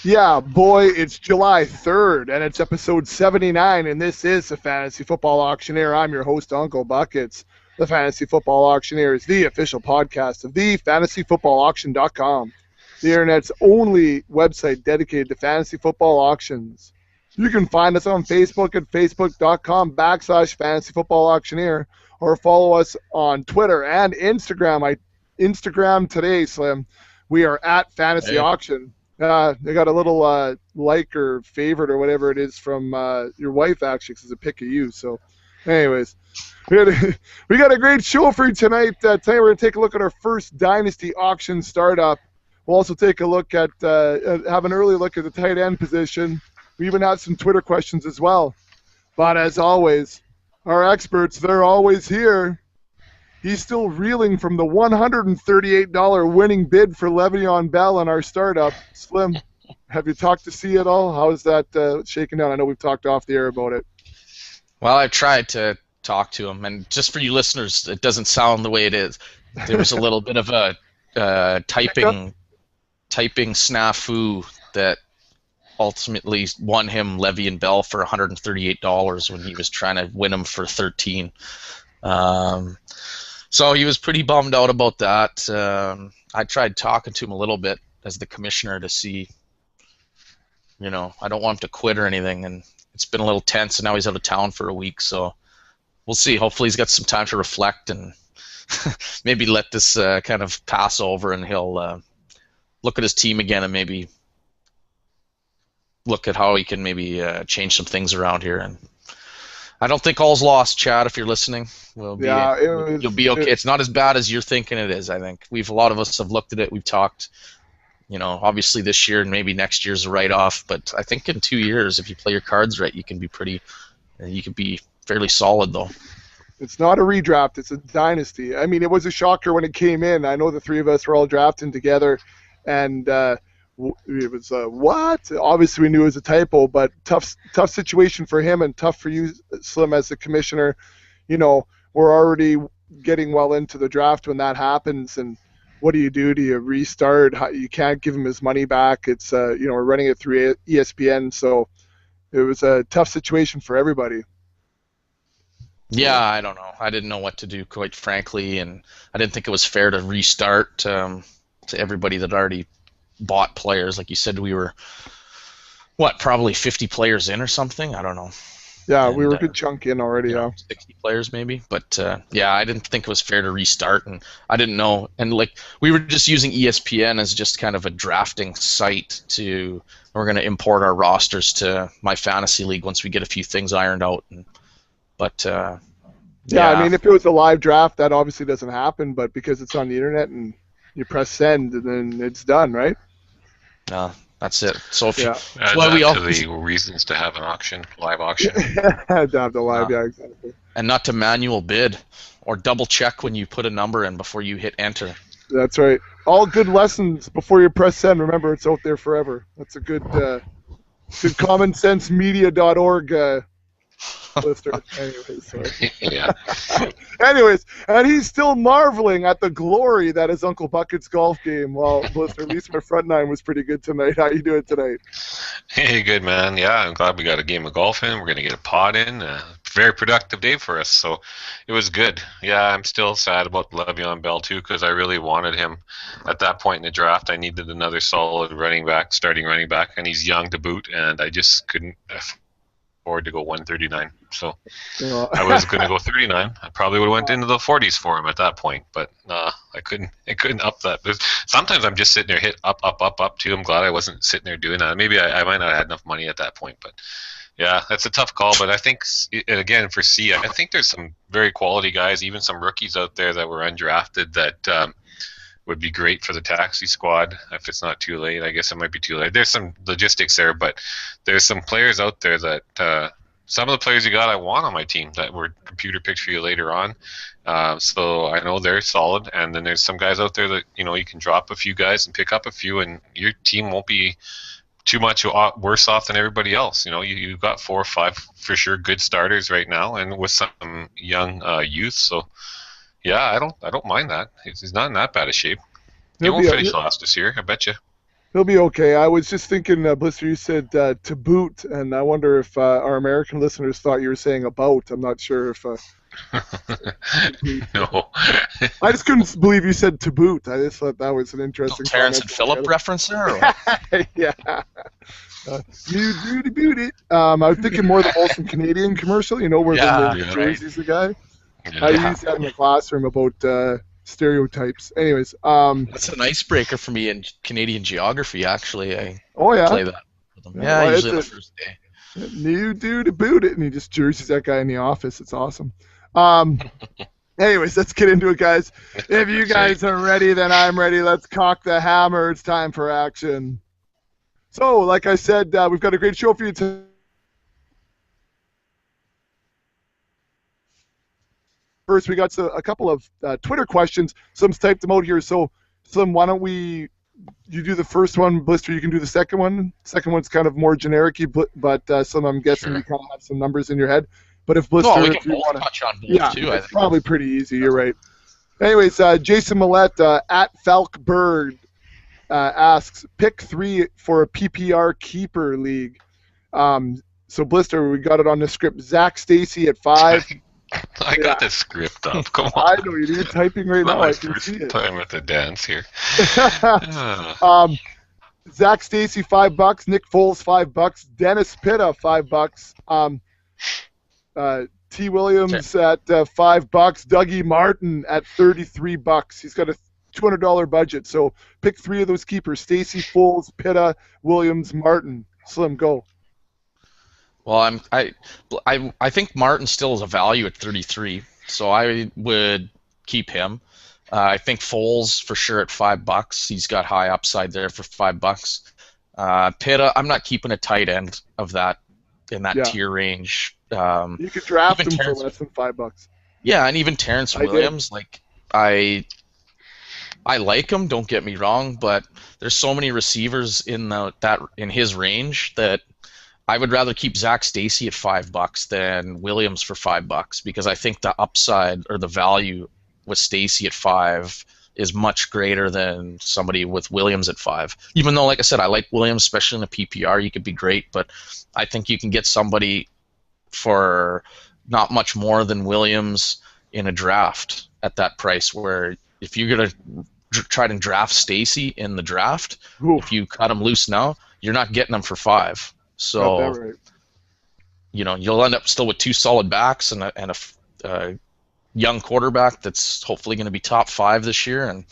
Yeah, boy, it's July 3rd, and it's episode 79, and this is the Fantasy Football Auctioneer. I'm your host, Uncle Buckets. The Fantasy Football Auctioneer is the official podcast of the fantasyfootballauction.com, the internet's only website dedicated to fantasy football auctions. You can find us on Facebook at facebook.com/fantasyfootballauctioneer, or follow us on Twitter and Instagram. Instagram today, Slim. We are at Fantasy Auction. They got a little like or favorite or whatever it is from your wife, actually, because it's a pic of you. So, anyways, we got a great show for you tonight. Today we're going to take a look at our first Dynasty auction startup. We'll also take a look at, have an early look at the tight end position. We even have some Twitter questions as well. But as always, our experts, they're always here. He's still reeling from the $138 winning bid for Le'Veon Bell on our startup. Slim, have you talked to C at all? How is that shaking down? I know we've talked off the air about it. Well, I've tried to talk to him, and just for you listeners, it doesn't sound the way it is. There was a little bit of a typing snafu that ultimately won him Le'Veon Bell for $138 when he was trying to win him for $13. So he was pretty bummed out about that. I tried talking to him a little bit as the commissioner to see, I don't want him to quit or anything, and it's been a little tense, and now he's out of town for a week, so we'll see. Hopefully he's got some time to reflect and maybe let this kind of pass over, and he'll look at his team again and maybe look at how he can maybe change some things around here. And I don't think all's lost, Chad, if you're listening. You'll be okay. It's not as bad as you're thinking it is, I think. A lot of us have looked at it. We've talked, obviously this year and maybe next year's a write-off, but I think in 2 years, if you play your cards right, you can be fairly solid, though. It's not a redraft. It's a dynasty. I mean, it was a shocker when it came in. I know the three of us were all drafting together, and it was what? Obviously, we knew it was a typo, but tough situation for him and tough for you, Slim, as the commissioner. We're already getting well into the draft when that happens, and what do? Do you restart? You can't give him his money back. It's we're running it through ESPN, so it was a tough situation for everybody. Yeah, I don't know. I didn't know what to do, quite frankly, and I didn't think it was fair to restart to everybody that already bought players. Like you said, we were probably 50 players in or something. I don't know. Yeah, we were a good chunk in already. 60 players maybe, but I didn't think it was fair to restart, and I didn't know. And we were just using ESPN as just kind of a drafting site we're going to import our rosters to my fantasy league once we get a few things ironed out. I mean, if it was a live draft, that obviously doesn't happen, but because it's on the internet and you press send, and then it's done, right? No, that's it. So if that's why we to the reasons to have an auction, live auction. To have the live, yeah, exactly. And not to manual bid or double check when you put a number in before you hit enter. That's right. All good lessons before you press send. Remember, it's out there forever. That's a good commonsensemedia.org lister. Anyways, sorry. Yeah. Anyways, and he's still marveling at the glory that is Uncle Bucket's golf game. Well, Blister, at least my front nine was pretty good tonight. How you doing tonight? Hey, good, man. Yeah, I'm glad we got a game of golf in. We're going to get a pod in. Very productive day for us, so it was good. Yeah, I'm still sad about Le'Veon Bell, too, because I really wanted him at that point in the draft. I needed another solid starting running back, and he's young to boot, and I just couldn't afford to go 139. So I was going to go 39. I probably would have went into the 40s for him at that point, but I couldn't up that. Sometimes I'm just sitting there hit up too. I'm glad I wasn't sitting there doing that. Maybe I might not have had enough money at that point, but yeah, that's a tough call. But I think, again, for C, I think there's some very quality guys, even some rookies out there that were undrafted that would be great for the taxi squad if it's not too late. I guess it might be too late. There's some logistics there, but there's some players out there that some of the players you got I want on my team that were computer picked for you later on. So I know they're solid, and then there's some guys out there that you can drop a few guys and pick up a few, and your team won't be too much worse off than everybody else. You've got 4 or 5 for sure good starters right now, and with some young youth. So yeah, I don't mind that. He's not in that bad a shape. He won't finish last this year, I bet you. He'll be okay. I was just thinking, Blister, you said to boot, and I wonder if our American listeners thought you were saying about. I'm not sure if. No. I just couldn't believe you said to boot. I just thought that was an interesting. Terrence and Phillip reference there? Or what? Yeah. New duty boot it. I was thinking more the Molson Canadian commercial. You know where the jerseys the guy. Yeah. I used that in the classroom about stereotypes. Anyways, that's an icebreaker for me in Canadian geography. Actually, I play that with them. Yeah, well, usually the first day. New dude to boot it, and he just jerseys that guy in the office. It's awesome. Anyways, let's get into it, guys. If you guys are ready, then I'm ready. Let's cock the hammer. It's time for action. So, like I said, we've got a great show for you today. First, we got a couple of Twitter questions. Slim's typed them out here. So, Slim, why don't you do the first one, Blister, you can do the second one. Second one's kind of more generic-y, but Slim, I'm guessing you kind of have some numbers in your head. But if Blister, we can both touch on both too. It's probably pretty easy. You're right. Anyways, Jason Millette at Falkbird asks, pick 3 for a PPR keeper league. So, Blister, we got it on the script. Zach Stacy at 5. I got the script up. Come on. I know you're typing right now. I can see it. Time at the dance here. Zach Stacy $5, Nick Foles $5, Dennis Pitta $5, T. Williams at $5, Dougie Martin at $33. He's got a $200 budget. So pick 3 of those keepers: Stacy, Foles, Pitta, Williams, Martin. Slim, go. Well, I think Martin still is a value at 33, so I would keep him. I think Foles for sure at $5. He's got high upside there for $5. Pitta, I'm not keeping a tight end of that in that tier range. You could draft him for less than $5. Yeah, and even Terrence Williams, I like him. Don't get me wrong, but there's so many receivers in his range that I would rather keep Zach Stacy at $5 than Williams for $5 because I think the upside or the value with Stacy at 5 is much greater than somebody with Williams at 5. Even though, like I said, I like Williams, especially in a PPR. You could be great, but I think you can get somebody for not much more than Williams in a draft at that price. Where if you're gonna try to draft Stacy in the draft, if you cut him loose now, you're not getting him for 5. So, right. You'll end up still with 2 solid backs and a young quarterback that's hopefully going to be top 5 this year. And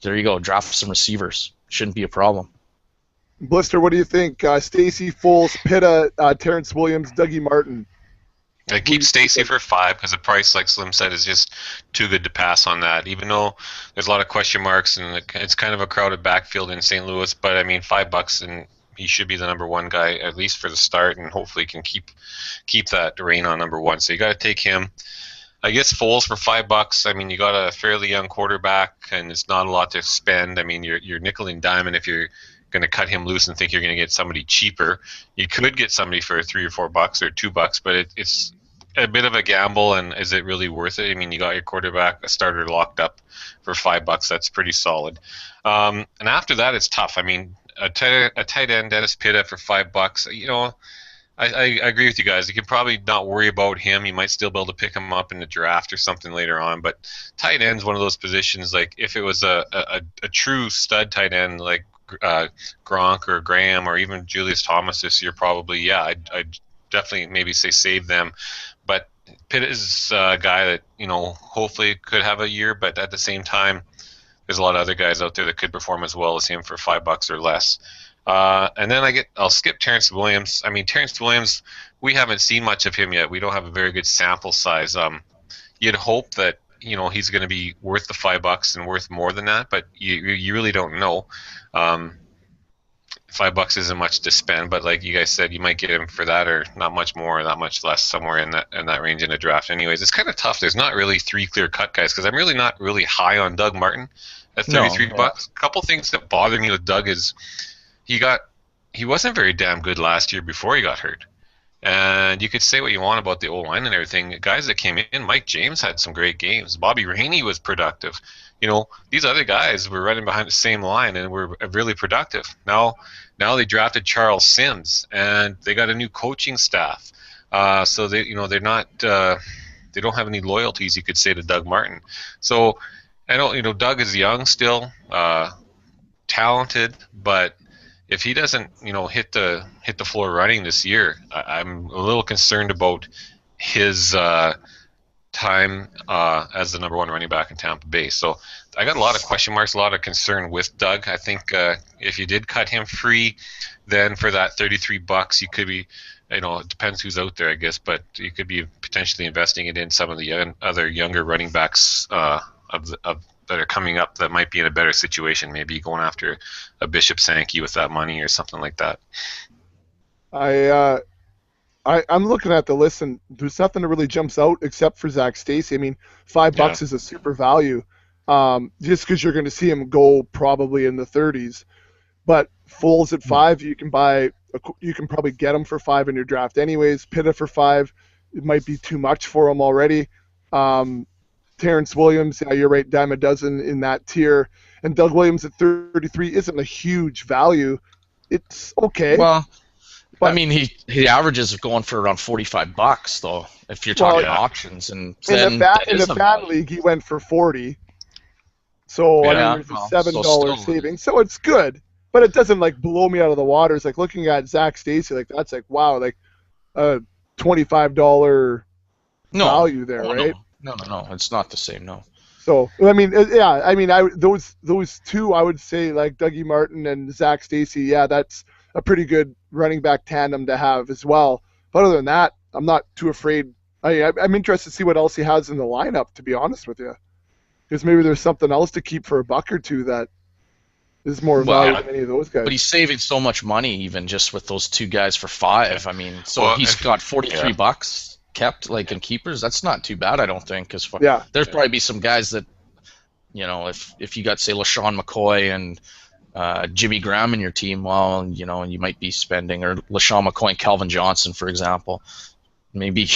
there you go, draft some receivers. Shouldn't be a problem. Blister, what do you think? Stacy, Foles, Pitta, Terrence Williams, Dougie Martin. I keep Stacy for 5 because the price, like Slim said, is just too good to pass on that. Even though there's a lot of question marks and it's kind of a crowded backfield in St. Louis, but I mean $5 and he should be the number 1 guy at least for the start, and hopefully can keep that reign on number 1. So you got to take him. I guess Foles for $5. I mean, you got a fairly young quarterback, and it's not a lot to spend. I mean, you're nickel and diamond if you're going to cut him loose and think you're going to get somebody cheaper. You could get somebody for $3 or $4 or $2, but it's a bit of a gamble. And is it really worth it? I mean, you got your quarterback, a starter locked up for $5. That's pretty solid. And after that, it's tough. I mean, a tight end, Dennis Pitta for $5. I agree with you guys. You can probably not worry about him. You might still be able to pick him up in the draft or something later on. But tight end's one of those positions. Like if it was a true stud tight end like Gronk or Graham or even Julius Thomas this year, probably I'd definitely maybe say save them. But Pitt is a guy that hopefully could have a year, but at the same time, there's a lot of other guys out there that could perform as well as him for $5 or less. And then I'll skip Terrence Williams. I mean, Terrence Williams, we haven't seen much of him yet. We don't have a very good sample size. You'd hope that he's going to be worth the $5 and worth more than that, but you really don't know. $5 isn't much to spend, but like you guys said, you might get him for that or not much more, or not much less, somewhere in that range in a draft. Anyways, it's kind of tough. There's not really 3 clear cut guys because I'm really not really high on Doug Martin at $33. A couple things that bother me with Doug is he wasn't very damn good last year before he got hurt. And you could say what you want about the O-line and everything. Guys that came in, Mike James had some great games. Bobby Rainey was productive. These other guys were running behind the same line and were really productive. Now they drafted Charles Sims, and they got a new coaching staff. So they're not they don't have any loyalties, you could say, to Doug Martin. So I don't, Doug is young still, talented, but if he doesn't, hit the floor running this year, I'm a little concerned about his time as the number one running back in Tampa Bay. So I got a lot of question marks, a lot of concern with Doug. I think if you did cut him free, then for that $33, you could be, it depends who's out there, I guess, but you could be potentially investing it in some of the other younger running backs that are coming up that might be in a better situation. Maybe going after a Bishop Sankey with that money or something like that. I'm looking at the list, and there's nothing that really jumps out except for Zach Stacy. I mean, $5 is a super value, just because you're going to see him go probably in the 30s. But Foles at 5, you can probably get him for 5 in your draft anyways. Pitta for 5, it might be too much for him already. Terrence Williams, yeah, you're right, dime a dozen in that tier. And Doug Williams at 33 isn't a huge value. It's okay. Well, I mean, he averages going for around $45 though. If you're talking options, and then in the fan league, he went for 40. So I mean, there's a $7 savings. So it's good, but it doesn't like blow me out of the water. It's like looking at Zach Stacy, like that's like wow, like a $25 value there, right? No, it's not the same. No. So I mean, those two, I would say like Dougie Martin and Zach Stacy. Yeah, that's a pretty good running back tandem to have as well. But other than that, I'm not too afraid. I'm interested to see what else he has in the lineup, to be honest with you, because maybe there's something else to keep for a buck or two that is more valuable than any of those guys. But he's saving so much money even just with those two guys for 5. I mean, so he's got $43 kept like in keepers. That's not too bad, I don't think. There's probably be some guys that, if you got say LaShawn McCoy and Jimmy Graham in your team, well, you might be spending, or LaShawn McCoy and Calvin Johnson, for example, maybe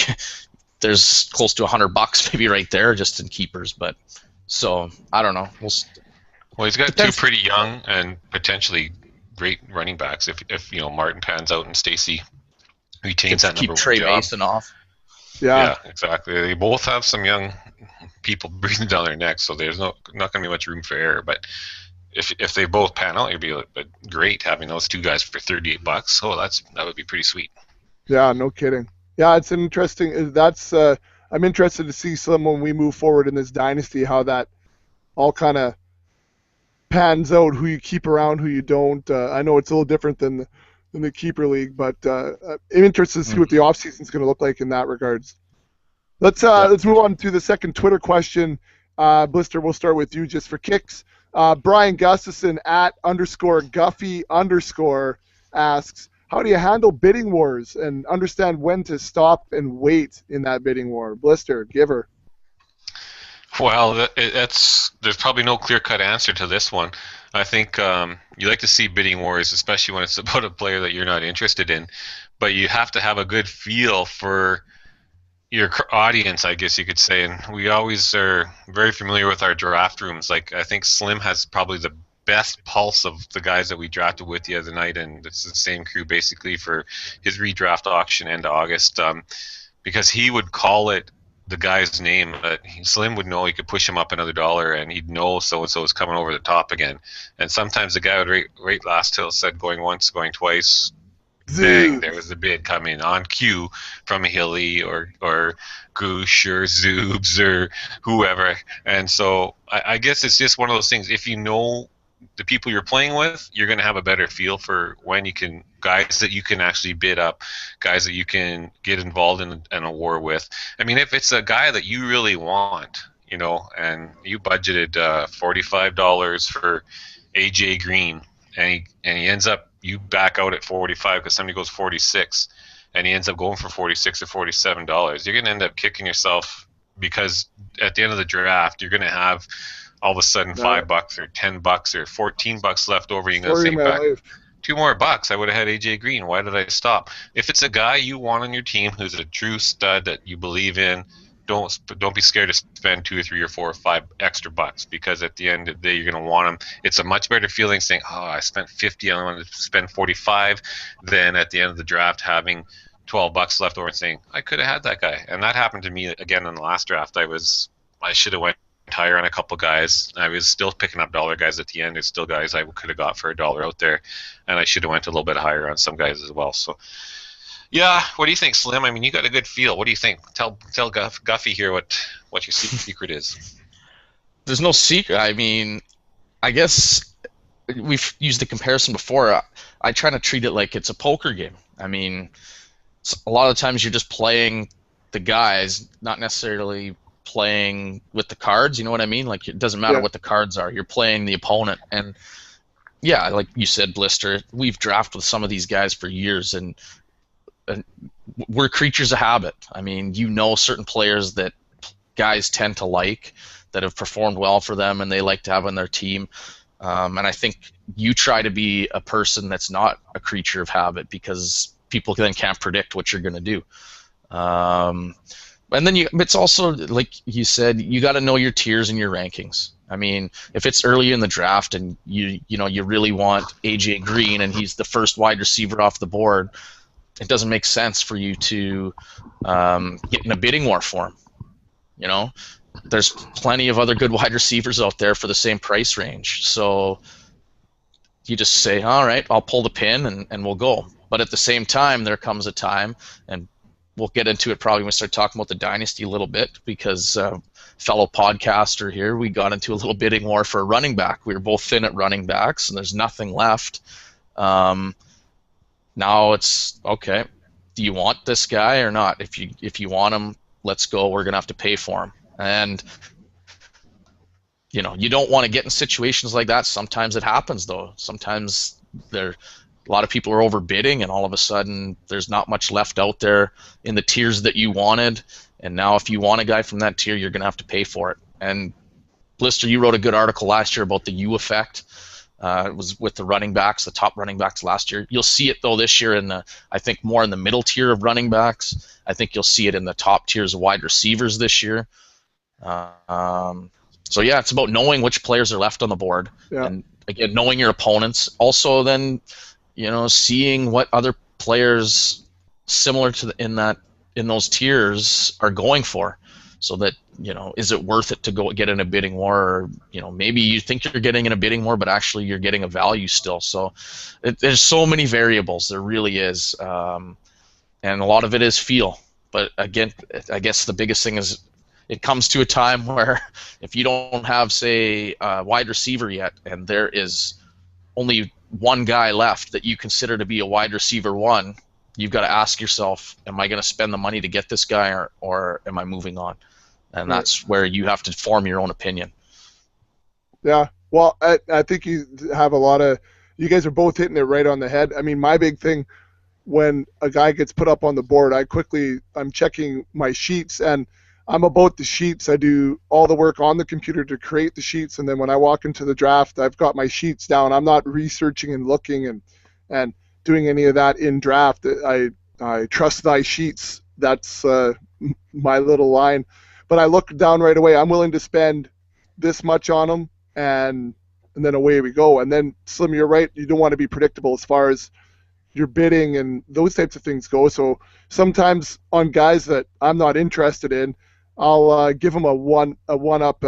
there's close to $100 maybe right there just in keepers. But so I don't know. Well, he's got two pretty young and potentially great running backs. If Martin pans out and Stacy retains that number one job. Keep Trey Mason off. Yeah, exactly. They both have some young people breathing down their necks, so there's not going to be much room for error. But if they both pan out, it'd be great having those two guys for $38. Oh, that would be pretty sweet. Yeah, no kidding. Yeah, it's interesting. I'm interested to see when we move forward in this dynasty, how that all kind of pans out, who you keep around, who you don't. I know it's a little different than the keeper league, but I'm interested to see what the offseason is going to look like in that regards. Let's move on to the second Twitter question. Blister, we'll start with you just for kicks. Brian Gustafson at _Guffey_ asks, how do you handle bidding wars and understand when to stop and wait in that bidding war? Blister, give her. Well, there's probably no clear-cut answer to this one. I think you like to see bidding wars, especially when it's about a player that you're not interested in. But you have to have a good feel for your audience, I guess you could say. And we always are very familiar with our draft rooms. Like, I think Slim has probably the best pulse of the guys that we drafted with the other night, and it's the same crew basically for his redraft auction end of August, because he would call it the guy's name. Slim would know he could push him up another $1, and he'd know so-and-so is coming over the top again. And sometimes the guy would rate last till it said going once, going twice. Bang, there was the bid coming on cue from Hilly or Goosh or Zoobs or whoever. And so I guess it's just one of those things. If you know the people you're playing with, you're going to have a better feel for when you can, guys that you can actually bid up, guys that you can get involved in a war with. I mean, if it's a guy that you really want, and you budgeted $45 for AJ Green, and he ends up, you back out at 45 because somebody goes 46, and he ends up going for 46 or $47, you're going to end up kicking yourself, because at the end of the draft, you're going to have all of a sudden $5 or $10 or $14 left over. You're going to think back. 2 more bucks, I would have had AJ Green. Why did I stop? If it's a guy you want on your team who's a true stud that you believe in, don't be scared to spend 2 or 3 or 4 or 5 extra bucks, because at the end of the day you're going to want him. It's a much better feeling saying, "Oh, I spent 50, I want to spend 45," than at the end of the draft having 12 bucks left over and saying, "I could have had that guy." And that happened to me again in the last draft. I should have went higher on a couple guys. I was still picking up dollar guys at the end. There's still guys I could have got for $1 out there, and I should have went a little bit higher on some guys as well. So yeah, what do you think, Slim? I mean, you got a good feel. What do you think? Tell Guffey here what your secret is. There's no secret. I mean, I guess we've used the comparison before. I try to treat it like it's a poker game. I mean, a lot of times you're just playing the guys, not necessarily playing with the cards. You know what I mean? Like, it doesn't matter what the cards are. You're playing the opponent. And yeah, like you said, Blister, we've drafted with some of these guys for years, and we're creatures of habit. I mean, you know certain players that guys tend to like, that have performed well for them and they like to have on their team. And I think you try to be a person that's not a creature of habit, because people then can't predict what you're going to do. And then it's also, like you said, you got to know your tiers and your rankings. I mean, if it's early in the draft and you really want AJ Green and he's the first wide receiver off the board, it doesn't make sense for you to get in a bidding war for him. You know, there's plenty of other good wide receivers out there for the same price range. So you just say, all right, I'll pull the pin and we'll go. But at the same time, there comes a time, and we'll get into it probably when we start talking about the Dynasty a little bit, because fellow podcaster here, we got into a little bidding war for a running back. We were both thin at running backs, and there's nothing left. Now it's, okay, do you want this guy or not? If you want him, let's go. We're going to have to pay for him. And you don't want to get in situations like that. Sometimes it happens, though. Sometimes a lot of people are overbidding, and all of a sudden there's not much left out there in the tiers that you wanted. And now if you want a guy from that tier, you're going to have to pay for it. And Blister, you wrote a good article last year about the U effect. It was with the running backs, the top running backs last year. You'll see it, though, this year I think more in the middle tier of running backs. I think you'll see it in the top tiers of wide receivers this year. So yeah, it's about knowing which players are left on the board, and again, knowing your opponents. Also, then seeing what other players similar to in those tiers are going for, so that is it worth it to go get in a bidding war, or maybe you think you're getting in a bidding war, but actually you're getting a value still. So there's so many variables. There really is, and a lot of it is feel. But again, I guess the biggest thing is, it comes to a time where if you don't have, say, a wide receiver yet, and there is only one guy left that you consider to be a wide receiver one, you've got to ask yourself, am I going to spend the money to get this guy, or am I moving on? And that's where you have to form your own opinion. Yeah, well, I think you have you guys are both hitting it right on the head. I mean, my big thing, when a guy gets put up on the board, I'm checking my sheets, and I'm about the sheets. I do all the work on the computer to create the sheets, and then when I walk into the draft, I've got my sheets down. I'm not researching and looking and doing any of that in draft. I trust thy sheets. That's my little line. But I look down right away. I'm willing to spend this much on them, and then away we go. And then, Slim, you're right. You don't want to be predictable as far as your bidding and those types of things go. So sometimes on guys that I'm not interested in, I'll give them a one up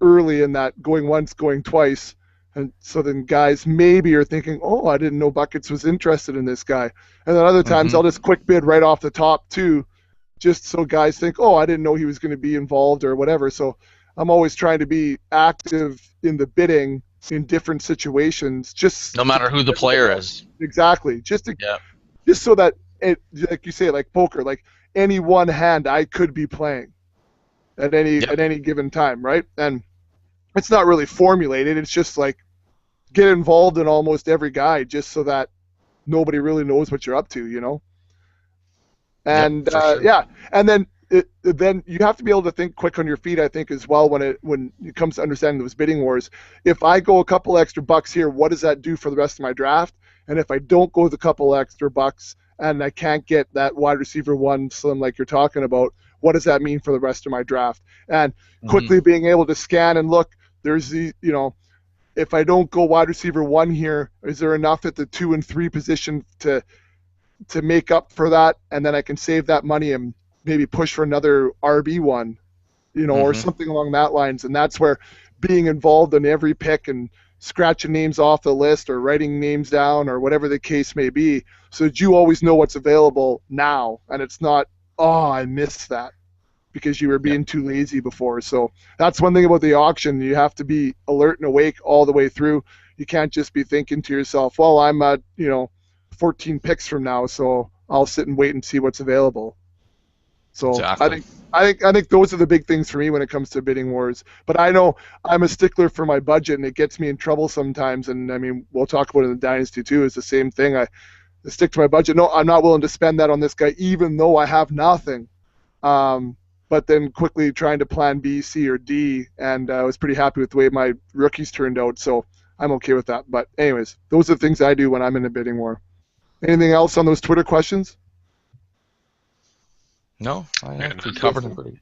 early in that going once, going twice, and so then guys maybe are thinking, oh, I didn't know Buckets was interested in this guy, and then other times I'll just quick bid right off the top too, just so guys think, oh, I didn't know he was going to be involved or whatever. So I'm always trying to be active in the bidding in different situations, just no matter who the player is. Exactly, just so that it, like you say, like poker, like any one hand I could be playing at any given time, right? And it's not really formulated. It's just like get involved in almost every guy, just so that nobody really knows what you're up to, And sure. And then you have to be able to think quick on your feet, I think, as well when it comes to understanding those bidding wars. If I go a couple extra bucks here, what does that do for the rest of my draft? And if I don't go the couple extra bucks and I can't get that wide receiver one slim like you're talking about, what does that mean for the rest of my draft? And quickly being able to scan and look, there's the, if I don't go wide receiver one here, is there enough at the 2 and 3 position to make up for that? And then I can save that money and maybe push for another RB1, or something along that lines. And that's where being involved in every pick and scratching names off the list or writing names down or whatever the case may be, so that you always know what's available now. And it's not, oh, I missed that because you were being too lazy before. So that's one thing about the auction. You have to be alert and awake all the way through. You can't just be thinking to yourself, well, I'm at, 14 picks from now, so I'll sit and wait and see what's available. So exactly. I think those are the big things for me when it comes to bidding wars. But I know I'm a stickler for my budget, and it gets me in trouble sometimes. And I mean, we'll talk about it in the Dynasty too. It's the same thing. I stick to my budget. No, I'm not willing to spend that on this guy, even though I have nothing. But then quickly trying to plan B, C, or D, and I was pretty happy with the way my rookies turned out. So I'm okay with that. But anyways, those are the things I do when I'm in a bidding war. Anything else on those Twitter questions? No, I think we covered them pretty.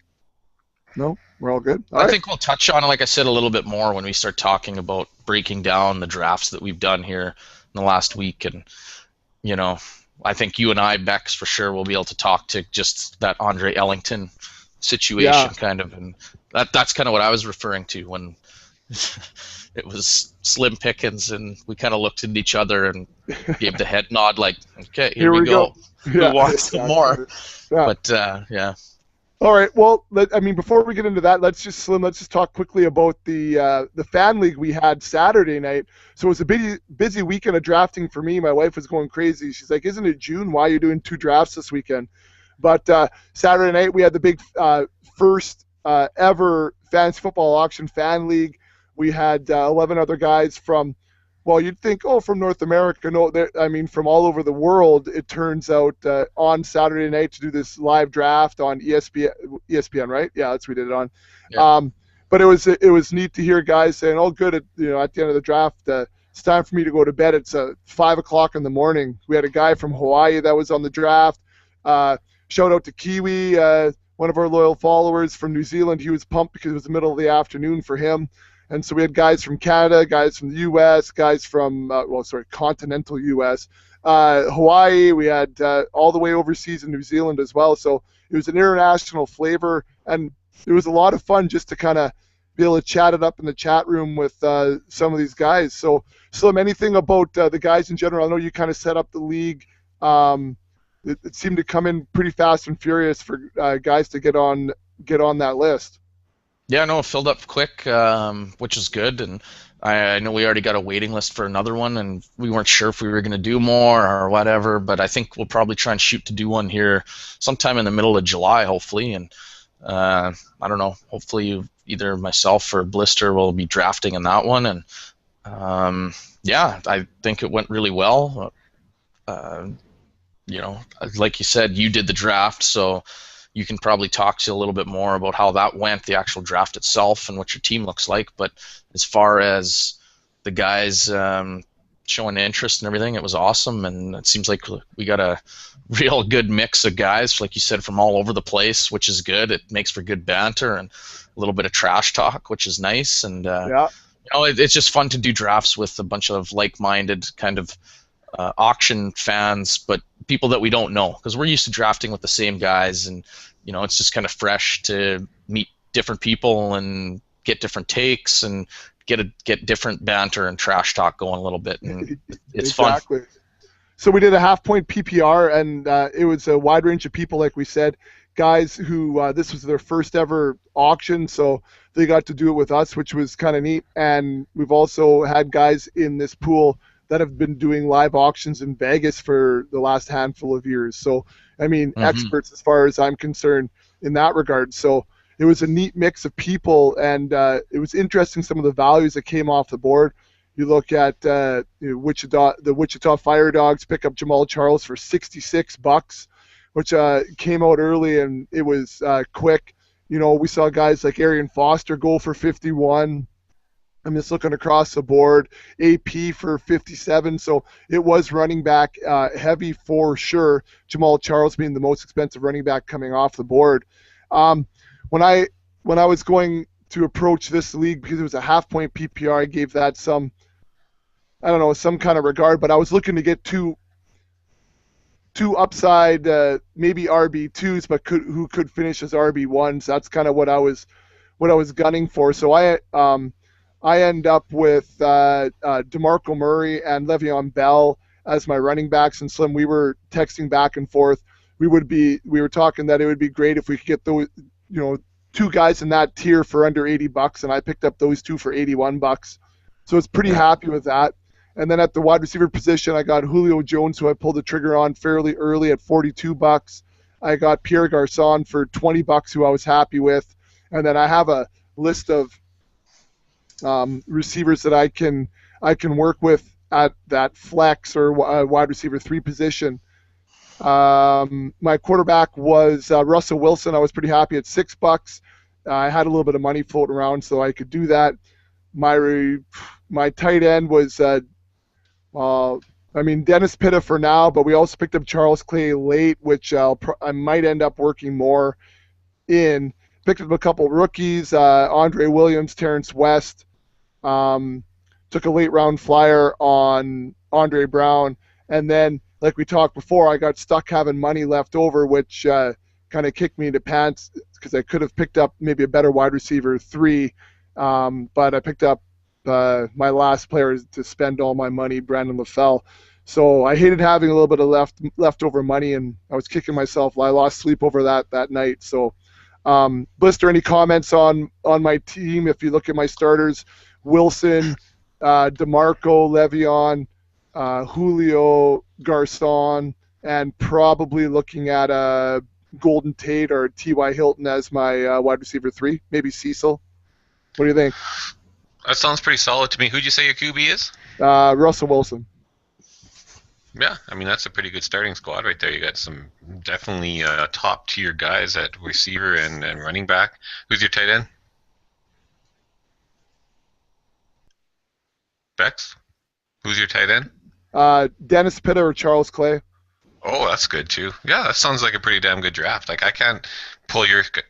No, we're all good. I think we'll touch on it, like I said, a little bit more when we start talking about breaking down the drafts that we've done here in the last week. And, I think you and I, Bex, for sure, will be able to talk to just that Andre Ellington situation kind of. And that's kind of what I was referring to when it was slim pickings and we kind of looked at each other and gave the head nod like, okay, here we go. Who wants some more? Yeah. But, yeah. All right. Well, before we get into that, let's just talk quickly about the fan league we had Saturday night. So it was a busy weekend of drafting for me. My wife was going crazy. She's like, "Isn't it June? Why are you doing 2 drafts this weekend?" But Saturday night we had the big first ever fantasy football auction fan league. We had 11 other guys from. Well, you'd think, from North America. No, from all over the world. It turns out on Saturday night to do this live draft on ESPN, right? Yeah, that's what we did it on. Yeah. But it was neat to hear guys saying, "Oh, good, at the end of the draft, it's time for me to go to bed." It's 5 o'clock in the morning. We had a guy from Hawaii that was on the draft. Shout out to Kiwi, one of our loyal followers from New Zealand. He was pumped because it was the middle of the afternoon for him. And so we had guys from Canada, guys from the U.S., guys from, continental U.S., Hawaii. We had all the way overseas in New Zealand as well. So it was an international flavor, and it was a lot of fun just to kind of be able to chat it up in the chat room with some of these guys. So, Slim, anything about the guys in general? I know you kind of set up the league. It seemed to come in pretty fast and furious for guys to get on that list. Yeah, no, it filled up quick, which is good, and I know we already got a waiting list for another one, and we weren't sure if we were going to do more or whatever, but I think we'll probably try and shoot to do one here sometime in the middle of July, hopefully, and I don't know, hopefully either myself or Blister will be drafting in that one, and I think it went really well. Like you said, you did the draft, so you can probably talk to a little bit more about how that went, the actual draft itself, and what your team looks like. But as far as the guys showing interest and everything, it was awesome, and it seems like we got a real good mix of guys, like you said, from all over the place, which is good. It makes for good banter and a little bit of trash talk, which is nice. And it's just fun to do drafts with a bunch of like-minded kind of auction fans, but people that we don't know, because we're used to drafting with the same guys, and it's just kind of fresh to meet different people and get different takes and get different banter and trash talk going a little bit, and it's exactly fun. So we did a half-point PPR, and it was a wide range of people, like we said, guys who this was their first ever auction, so they got to do it with us, which was kind of neat. And we've also had guys in this pool that have been doing live auctions in Vegas for the last handful of years. So, experts as far as I'm concerned in that regard. So it was a neat mix of people, and it was interesting some of the values that came off the board. You look at the Wichita Fire Dogs pick up Jamal Charles for $66, which came out early, and it was quick. We saw guys like Arian Foster go for 51. I'm just looking across the board. AP for 57, so it was running back heavy for sure. Jamal Charles being the most expensive running back coming off the board. When I was going to approach this league, because it was a half-point PPR, I gave that some kind of regard, but I was looking to get two upside, maybe RB2s, but who could finish as RB1s. That's kind of what I was gunning for. So I end up with DeMarco Murray and Le'Veon Bell as my running backs. And Slim, we were texting back and forth. We were talking that it would be great if we could get those, two guys in that tier for under $80, and I picked up those two for $81. So I was pretty happy with that. And then at the wide receiver position, I got Julio Jones, who I pulled the trigger on fairly early at $42. I got Pierre Garçon for $20, who I was happy with. And then I have a list of receivers that I can work with at that flex or wide receiver 3 position. My quarterback was Russell Wilson. I was pretty happy at $6. I had a little bit of money floating around, so I could do that. My tight end was Dennis Pitta for now, but we also picked up Charles Clay late, which I might end up working more in. Picked up a couple rookies, Andre Williams, Terrence West. Took a late round flyer on Andre Brown, and then, like we talked before, I got stuck having money left over, which kind of kicked me into pants because I could have picked up maybe a better wide receiver 3, but I picked up my last player to spend all my money, Brandon LaFell. So I hated having a little bit of leftover money, and I was kicking myself. I lost sleep over that night. So, Blister, any comments on my team? If you look at my starters, Wilson, DeMarco, Le'Veon, Julio, Garçon, and probably looking at Golden Tate or T.Y. Hilton as my wide receiver 3, maybe Cecil. What do you think? That sounds pretty solid to me. Who'd you say your QB is? Russell Wilson. Yeah, that's a pretty good starting squad right there. You got some definitely top tier guys at receiver and running back. Who's your tight end? Bex? Who's your tight end? Dennis Pitta or Charles Clay. Oh, that's good too. Yeah, that sounds like a pretty damn good draft. Like, I can't pull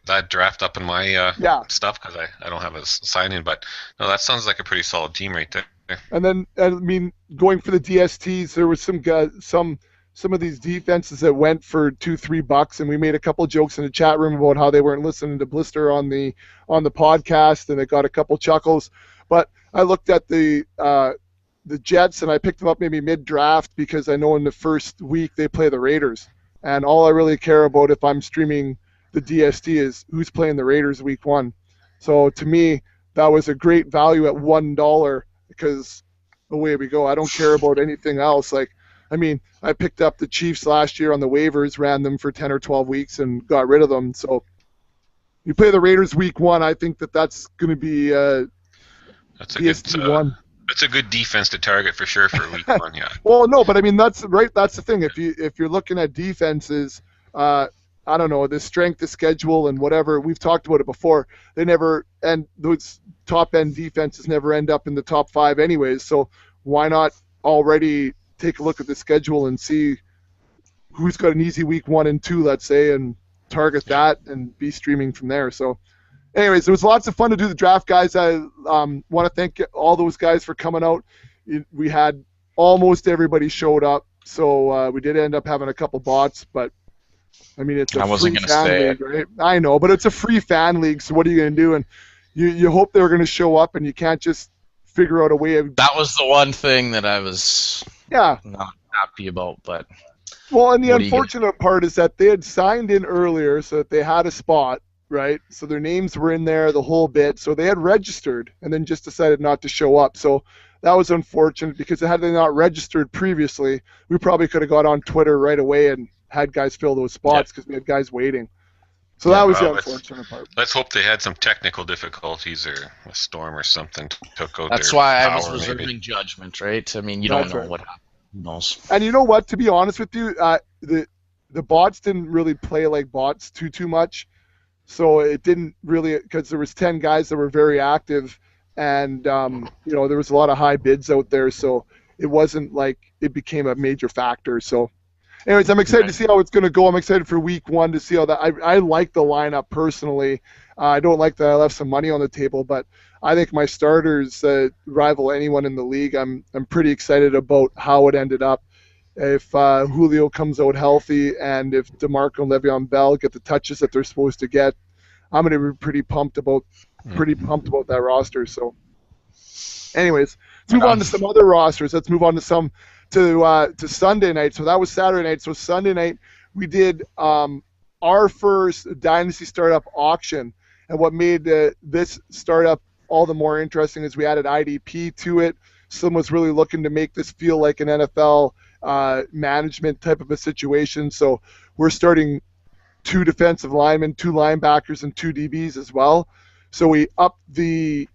that draft up in my stuff because I don't have a sign-in, but no, that sounds like a pretty solid team right there. And then, going for the DSTs, there was some of these defenses that went for $2-3, and we made a couple jokes in the chat room about how they weren't listening to Blister on the podcast, and it got a couple chuckles. But I looked at the Jets, and I picked them up maybe mid-draft because I know in the first week they play the Raiders. And all I really care about if I'm streaming the DST is who's playing the Raiders week 1. So to me, that was a great value at $1 because away we go. I don't care about anything else. I picked up the Chiefs last year on the waivers, ran them for 10 or 12 weeks, and got rid of them. So you play the Raiders week 1, I think that's going to be that's a DST 1. It's a good defense to target for sure for week 1, yeah. Well, no, but that's right. That's the thing. If you're looking at defenses, I don't know, the strength of schedule and whatever, we've talked about it before. Those top end defenses never end up in the top 5 anyways. So why not already take a look at the schedule and see who's got an easy week 1 and 2, let's say, and target that and be streaming from there. So. Anyways, it was lots of fun to do the draft, guys. I want to thank all those guys for coming out. We had almost everybody showed up, so we did end up having a couple bots, but it's a free fan league, right? I know, but it's a free fan league, so what are you going to do? And you hope they're going to show up, and you can't just figure out a way of... That was the one thing that I was not happy about, but... Well, and the unfortunate part is that they had signed in earlier so that they had a spot, right? So their names were in there, the whole bit. So they had registered and then just decided not to show up. So that was unfortunate because had they not registered previously, we probably could have got on Twitter right away and had guys fill those spots because we had guys waiting. So that was the unfortunate part. Let's hope they had some technical difficulties or a storm or something took out That's their why I power, was reserving maybe. judgment, right? You don't know what happened. Who knows? And you know what? To be honest with you, the bots didn't really play like bots too much. So it didn't really, because there was 10 guys that were very active, and there was a lot of high bids out there, so it wasn't like it became a major factor. So anyways, I'm excited to see how it's going to go. I'm excited for week 1 to see how that. I like the lineup personally. I don't like that I left some money on the table, but I think my starters rival anyone in the league. I'm pretty excited about how it ended up. If Julio comes out healthy and if DeMarco and Le'Veon Bell get the touches that they're supposed to get, I'm going to be pretty pumped about that roster. So, anyways, let's move on to some other rosters. Let's move on to Sunday night. So that was Saturday night. So Sunday night we did our first Dynasty startup auction, and what made this startup all the more interesting is we added IDP to it. Someone was really looking to make this feel like an NFL management type of a situation. So we're starting 2 defensive linemen, 2 linebackers, and 2 DBs as well. So we upped the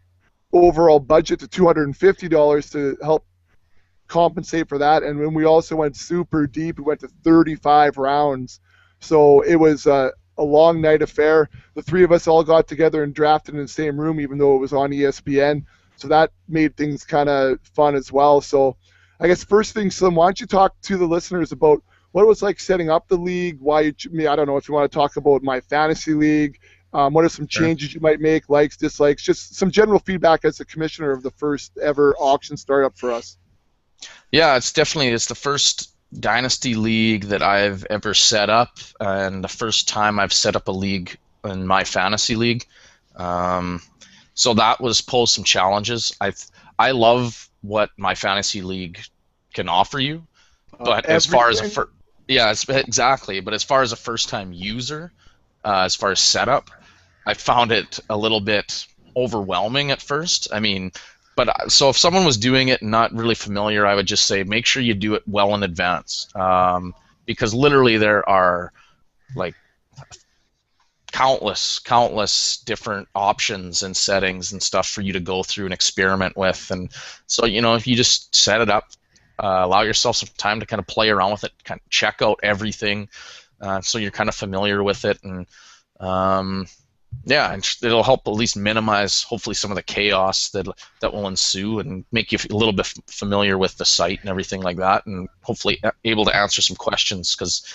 overall budget to $250 to help compensate for that. And then we also went super deep. We went to 35 rounds. So it was a long night affair. The 3 of us all got together and drafted in the same room, even though it was on ESPN. So that made things kind of fun as well. So I guess first thing, Slim, why don't you talk to the listeners about what it was like setting up the league? I don't know if you want to talk about my fantasy league. What are some changes you might make, likes, dislikes, just some general feedback as the commissioner of the first ever auction startup for us. Yeah, it's the first Dynasty league that I've ever set up, and the first time I've set up a league in my fantasy league. So that was posed some challenges. I love what my fantasy league can offer you, but as far as exactly. But as far as a first-time user, as far as setup, I found it a little bit overwhelming at first. I mean, so if someone was doing it and not really familiar, I would just say make sure you do it well in advance, because literally there are like countless different options and settings and stuff for you to go through and experiment with. And so, if you just set it up, allow yourself some time to kind of play around with it, kind of check out everything, so you're kind of familiar with it, and and it'll help at least minimize hopefully some of the chaos that will ensue and make you a little bit familiar with the site and everything like that, and hopefully able to answer some questions, because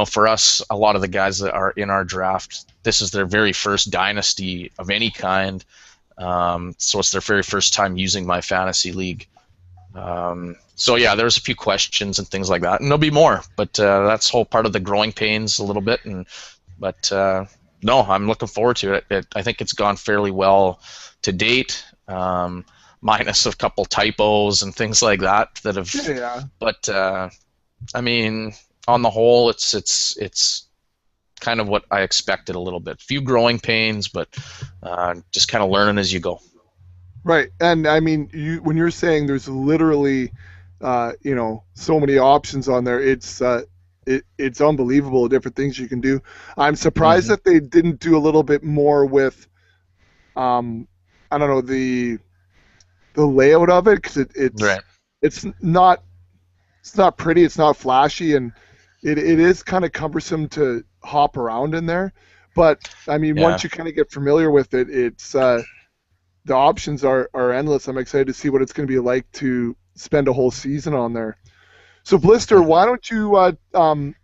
for us, a lot of the guys that are in our draft, this is their very first Dynasty of any kind, so it's their very first time using my fantasy league. So yeah, there's a few questions and things like that, and there'll be more, but that's whole part of the growing pains a little bit. But no, I'm looking forward to it. I think it's gone fairly well to date, minus a couple typos and things like that have. Yeah. But I mean, on the whole, it's kind of what I expected a little bit. Few growing pains, but just kind of learning as you go. Right, and I mean, when you're saying there's literally, so many options on there, it's unbelievable the different things you can do. I'm surprised that they didn't do a little bit more with, I don't know, the layout of it, because it's not pretty, it's not flashy, and it is kind of cumbersome to hop around in there. But I mean, once you kind of get familiar with it, it's the options are endless. I'm excited to see what it's going to be like to spend a whole season on there. So Blister, why don't you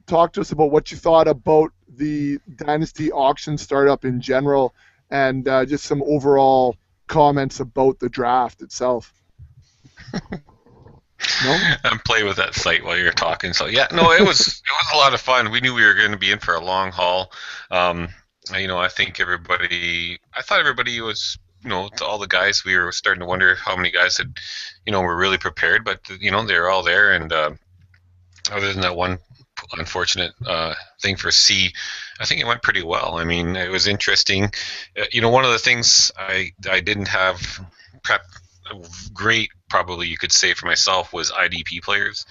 talk to us about what you thought about the Dynasty auction startup in general, and just some overall comments about the draft itself. No? I'm playing with that site while you're talking. So yeah, no, it was a lot of fun. We knew we were going to be in for a long haul. I think I thought everybody was, to all the guys, we were starting to wonder how many guys had, were really prepared, but they were all there. And other than that one unfortunate thing for C, I think it went pretty well. I mean, it was interesting. One of the things I didn't have prep great, probably you could say for myself, was IDP players.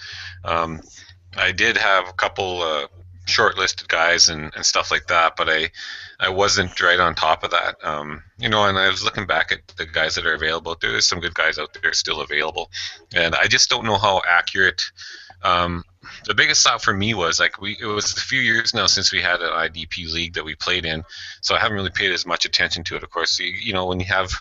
I did have a couple shortlisted guys and stuff like that, but I wasn't right on top of that. And I was looking back at the guys that are available. There's some good guys out there still available, and I just don't know how accurate. The biggest thought for me was it was a few years now since we had an IDP league that we played in, so I haven't really paid as much attention to it. Of course, when you have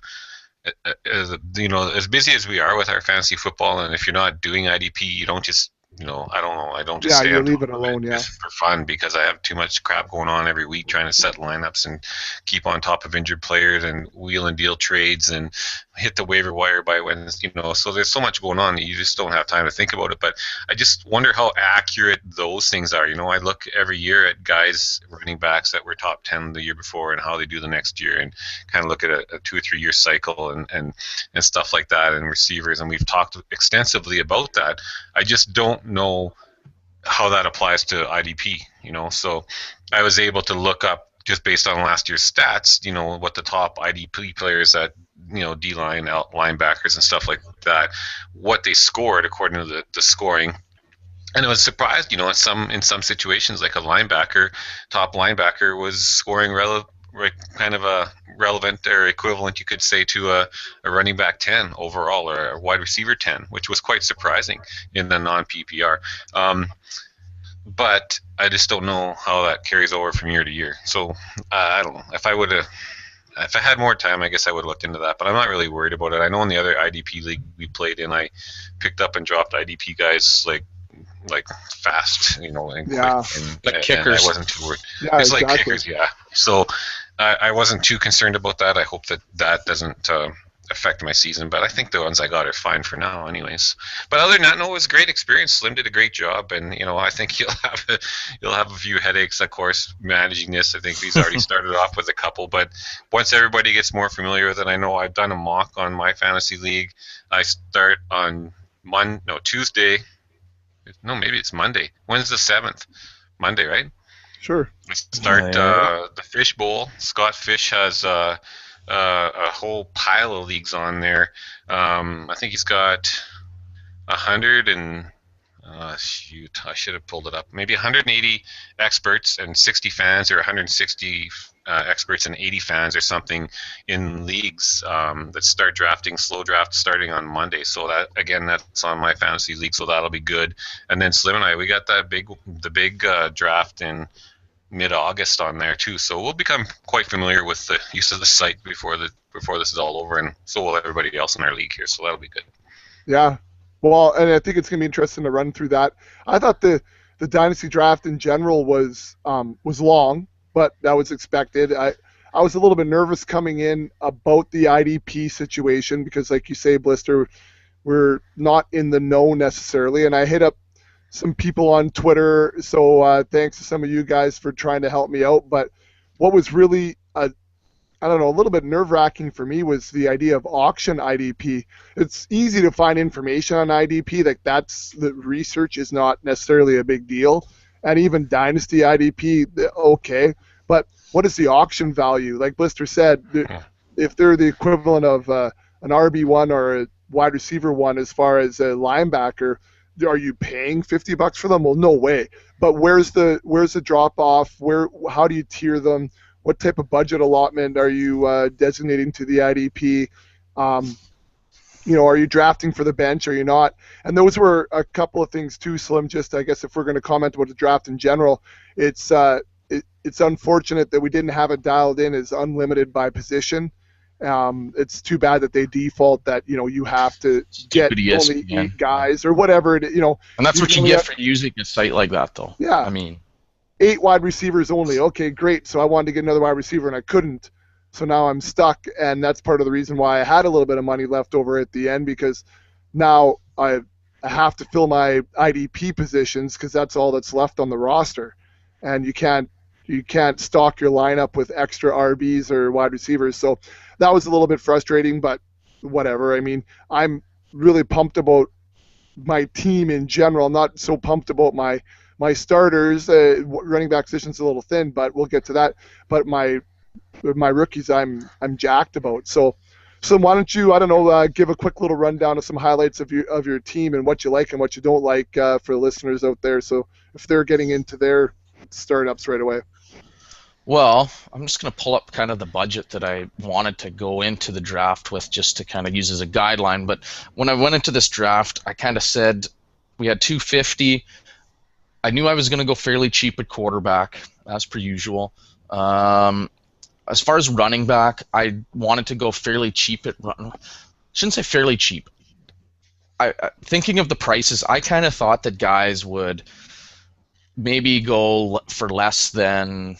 as busy as we are with our fantasy football, and if you're not doing IDP, you don't just, I don't know, I don't just Yeah, stay you on leave top it of it alone. Yeah. just for fun because I have too much crap going on every week trying to set lineups and keep on top of injured players and wheel and deal trades and hit the waiver wire by Wednesday, so there's so much going on that you just don't have time to think about it. But I just wonder how accurate those things are. I look every year at guys, running backs that were top 10 the year before and how they do the next year, and kind of look at a 2 or 3 year cycle and stuff like that, and receivers, and we've talked extensively about that. I just don't know how that applies to IDP, So I was able to look up just based on last year's stats, what the top IDP players at, D-line, linebackers and stuff like that, what they scored according to the scoring. And I was surprised, in some situations, like a top linebacker was scoring kind of a relevant or equivalent, you could say, to a running back 10 overall or a wide receiver 10, which was quite surprising in the non-PPR. But I just don't know how that carries over from year to year. So I don't know. If I had more time, I guess I would have looked into that. But I'm not really worried about it. I know in the other IDP league we played in, I picked up and dropped IDP guys like fast, and Yeah. quick, Like kickers. And I wasn't too worried. Yeah, It's exactly. like kickers, yeah. So I wasn't too concerned about that. I hope that doesn't affect my season, but I think the ones I got are fine for now, anyways. But other than that, no, it was a great experience. Slim did a great job, and I think you'll have a few headaches, of course, managing this. I think he's already started off with a couple, but once everybody gets more familiar with it, I know I've done a mock on my fantasy league. I start on Tuesday. No, maybe it's Monday. When's the 7th? Monday, right? Sure. I start the Fish Bowl. Scott Fish has a whole pile of leagues on there. I think he's got 100 and shoot, I should have pulled it up. Maybe 180 experts and 60 fans, or 160 experts and 80 fans or something in leagues that start drafting, slow draft starting on Monday. So that's on my fantasy league, so that'll be good. And then Slim and I, we got the big draft in mid-August on there too. So we'll become quite familiar with the use of the site before this is all over, and so will everybody else in our league here. So that'll be good. Yeah. Well, and I think it's going to be interesting to run through that. I thought the Dynasty draft in general was long, but that was expected. I was a little bit nervous coming in about the IDP situation because, like you say, Blister, we're not in the know necessarily. And I hit up some people on Twitter, so thanks to some of you guys for trying to help me out. But what was really a little bit nerve-wracking for me was the idea of auction IDP. It's easy to find information on IDP. Like the research is not necessarily a big deal. And even Dynasty IDP, okay. But what is the auction value? Like Blister said, if they're the equivalent of an RB1 or a wide receiver one as far as a linebacker, are you paying $50 for them? Well, no way. But where's the drop-off? How do you tier them? What type of budget allotment are you designating to the IDP? Are you drafting for the bench? Are you not? And those were a couple of things too, Slim. Just I guess if we're going to comment about the draft in general, it's unfortunate that we didn't have it dialed in as unlimited by position. It's too bad that they default that you have to get only 8 guys or whatever it. And that's what you get for using a site like that, though. Yeah. I mean. 8 wide receivers only. Okay, great. So I wanted to get another wide receiver and I couldn't. So now I'm stuck, and that's part of the reason why I had a little bit of money left over at the end, because now I have to fill my IDP positions because that's all that's left on the roster, and you can't stock your lineup with extra RBs or wide receivers. So that was a little bit frustrating, but whatever. I mean, I'm really pumped about my team in general. I'm not so pumped about my starters. Running back position's a little thin, but we'll get to that. But my rookies, I'm jacked about. So why don't you, give a quick little rundown of some highlights of your team and what you like and what you don't like for the listeners out there. So if they're getting into their startups right away. Well, I'm just going to pull up kind of the budget that I wanted to go into the draft with, just to kind of use as a guideline. But when I went into this draft, I kind of said we had 250. I knew I was going to go fairly cheap at quarterback, as per usual. as far as running back, I wanted to go fairly cheap at run. Shouldn't say fairly cheap. Thinking of the prices, I kind of thought that guys would maybe go for less than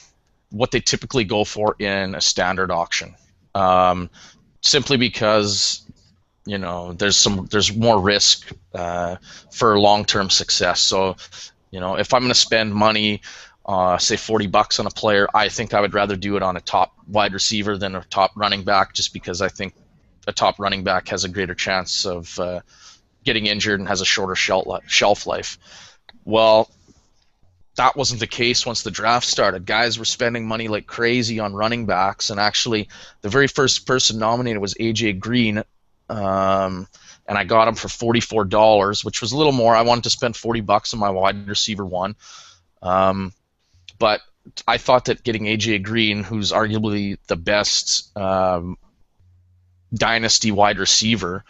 what they typically go for in a standard auction, simply because there's more risk for long-term success. So, if I'm going to spend money, say $40 on a player, I think I would rather do it on a top wide receiver than a top running back, just because I think a top running back has a greater chance of getting injured and has a shorter shelf life. Well, that wasn't the case once the draft started. Guys were spending money like crazy on running backs, and actually the very first person nominated was AJ Green, and I got him for $44, which was a little more. I wanted to spend $40 on my wide receiver one, but I thought that getting AJ Green, who's arguably the best Dynasty wide receiver,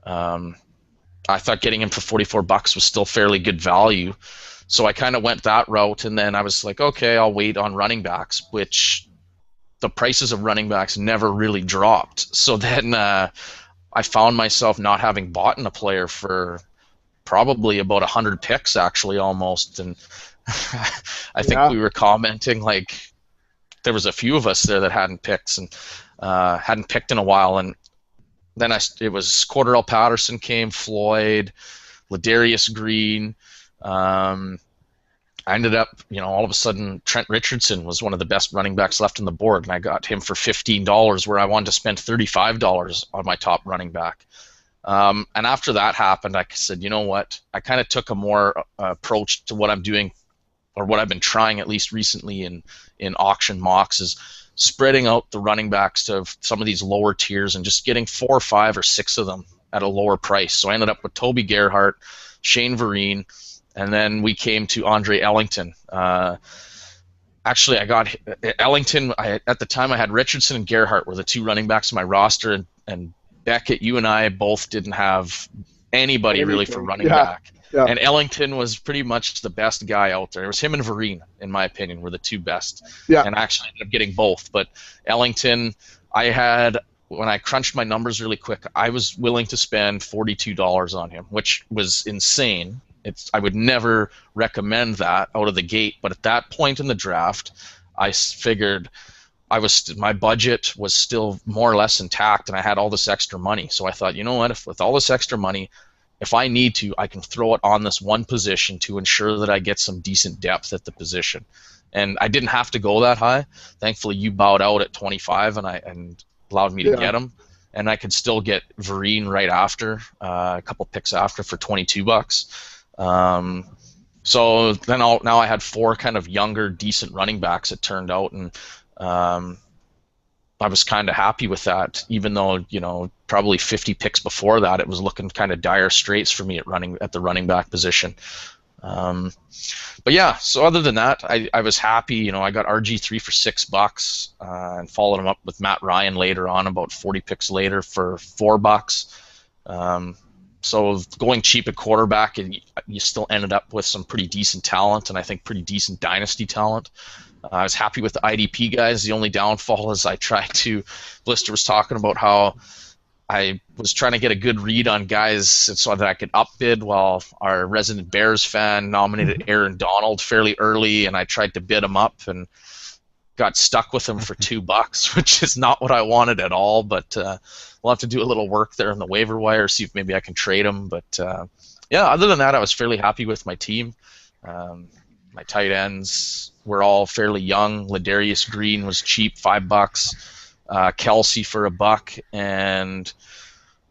I thought getting him for $44 was still fairly good value. So I kind of went that route, and then I was like, okay, I'll wait on running backs, which the prices of running backs never really dropped. So then I found myself not having bought in a player for probably about 100 picks, actually, almost. And I think we were commenting, like, there was a few of us there that hadn't picked in a while. And then it was Cordell Patterson came, Floyd, Ladarius Green. I ended up, all of a sudden, Trent Richardson was one of the best running backs left on the board, and I got him for $15, where I wanted to spend $35 on my top running back. And after that happened, I said, you know what? I kind of took a more approach to what I'm doing, or what I've been trying at least recently in auction mocks, is spreading out the running backs to some of these lower tiers and just getting 4 or 5 or 6 of them at a lower price. So I ended up with Toby Gerhart, Shane Vereen, and then we came to Andre Ellington. Actually, I got Ellington. At the time, I had Richardson and Gerhart were the 2 running backs on my roster, and Beckett, you and I both didn't have anybody really for running back. Yeah. And Ellington was pretty much the best guy out there. It was him and Vereen, in my opinion, were the 2 best. Yeah. And I actually ended up getting both. But Ellington, when I crunched my numbers really quick, I was willing to spend $42 on him, which was insane. I would never recommend that out of the gate, but at that point in the draft, I figured my budget was still more or less intact, and I had all this extra money. So I thought, you know what, with all this extra money, if I need to, I can throw it on this one position to ensure that I get some decent depth at the position. And I didn't have to go that high. Thankfully, you bowed out at 25 and allowed me to get him. And I could still get Vereen right after, a couple picks after, for $22. So then now I had 4 kind of younger, decent running backs, it turned out, and I was kind of happy with that, even though, probably 50 picks before that, it was looking kind of dire straits for me at the running back position. But yeah, so other than that, I was happy. I got RG3 for $6, and followed him up with Matt Ryan later on, about 40 picks later, for $4. So going cheap at quarterback, and you still ended up with some pretty decent talent, and I think pretty decent dynasty talent. I was happy with the IDP guys. The only downfall is Blister was talking about how I was trying to get a good read on guys so that I could upbid, while our resident Bears fan nominated Aaron Donald fairly early, and I tried to bid him up and got stuck with him for $2, which is not what I wanted at all, but we'll have to do a little work there on the waiver wire, see if maybe I can trade him. But yeah, other than that, I was fairly happy with my team. My tight ends were all fairly young. Ladarius Green was cheap, $5. Kelsey for $1, and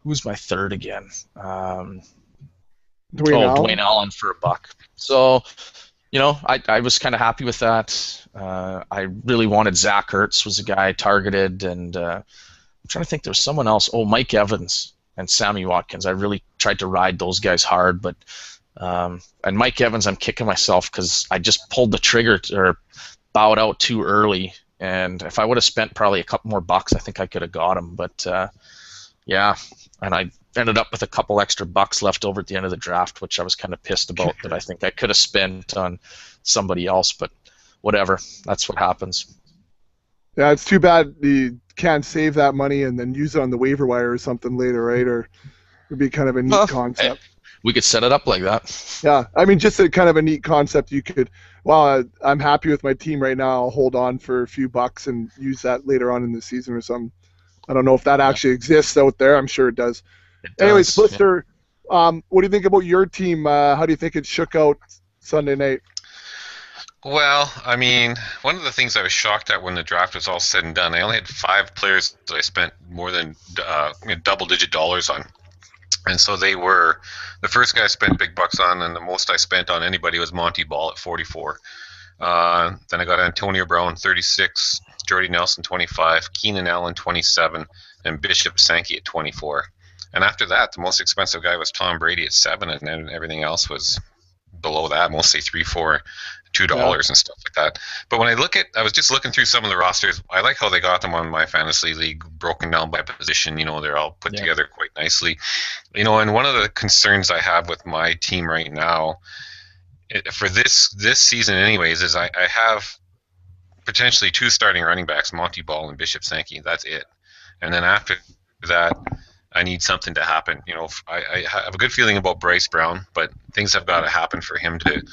who's my third again? Dwayne Allen for $1. So, I was kind of happy with that. I really wanted Zach Ertz was a guy I targeted, and I'm trying to think, there's someone else. Oh, Mike Evans and Sammy Watkins. I really tried to ride those guys hard, but and Mike Evans, I'm kicking myself because I just pulled the trigger or bowed out too early, and if I would have spent probably a couple more bucks, I think I could have got him. But yeah, and I ended up with a couple extra bucks left over at the end of the draft, which I was kind of pissed about, that I think I could have spent on somebody else, but whatever, that's what happens. Yeah, it's too bad you can't save that money and then use it on the waiver wire or something later, right? Or it'd be kind of a neat Well, hey, concept. we could set it up like that. Yeah, I mean, just a kind of a neat concept. You could, well, I'm happy with my team right now. I'll hold on for a few bucks and use that later on in the season or something. I don't know if that Yeah, actually exists out there. I'm sure it does. it Anyways, does. Yeah. Blister, what do you think about your team? How do you think it shook out Sunday night? Well, I mean, one of the things I was shocked at when the draft was all said and done, I only had 5 players that I spent more than double-digit dollars on. And so they were the first guy I spent big bucks on, and the most I spent on anybody was Monty Ball at 44. Then I got Antonio Brown 36, Jordy Nelson 25, Keenan Allen 27, and Bishop Sankey at 24. And after that, the most expensive guy was Tom Brady at 7, and then everything else was below that, mostly 3, 4, $2 and stuff like that. But when I was just looking through some of the rosters. I like how they got them on my fantasy league, broken down by position. They're all put together quite nicely. And one of the concerns I have with my team right now, for this season, anyways, is I have potentially 2 starting running backs, Monty Ball and Bishop Sankey. That's it. And then after that, I need something to happen. I have a good feeling about Bryce Brown, but things have got to happen for him to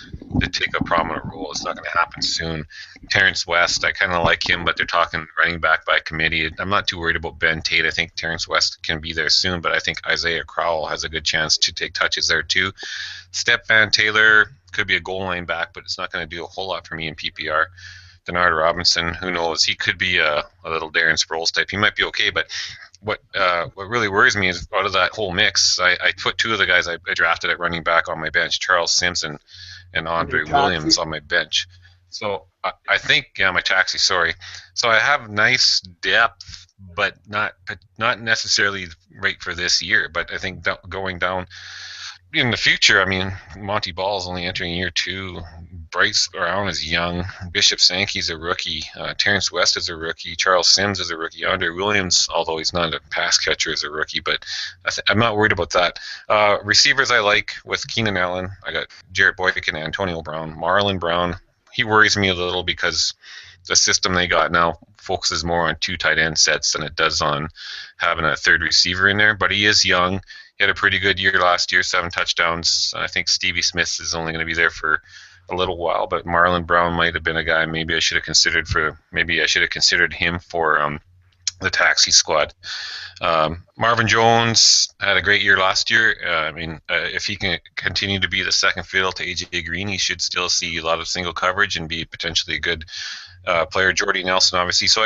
take a prominent role. It's not going to happen soon. Terrence West, I kind of like him, but they're talking running back by committee. I'm not too worried about Ben Tate. I think Terrence West can be there soon, but I think Isaiah Crowell has a good chance to take touches there too. Step Van Taylor could be a goal line back, but it's not going to do a whole lot for me in PPR. Denard Robinson, who knows? He could be a little Darren Sproles type. He might be okay, but what really worries me is out of that whole mix, I put 2 of the guys I drafted at running back on my bench, Charles Simpson and Andre Williams on my bench. So I think, my taxi, sorry. So I have nice depth, but not necessarily right for this year. But I think going down in the future, I mean, Monty Ball is only entering year 2. Bryce Brown is young. Bishop Sankey's a rookie. Terrence West is a rookie. Charles Sims is a rookie. Andre Williams, although he's not a pass catcher, is a rookie. But I'm not worried about that. Receivers I like with Keenan Allen. I got Jarrett Boykin and Antonio Brown. Marlon Brown, he worries me a little because the system they got now focuses more on 2 tight end sets than it does on having a third receiver in there. But he is young. He had a pretty good year last year, 7 touchdowns. I think Stevie Smith is only going to be there for a little while, but Marlon Brown might have been a guy maybe I should have considered him for the taxi squad. Marvin Jones had a great year last year. If he can continue to be the second fiddle to AJ Green, he should still see a lot of single coverage and be potentially a good player. Jordy Nelson, obviously. So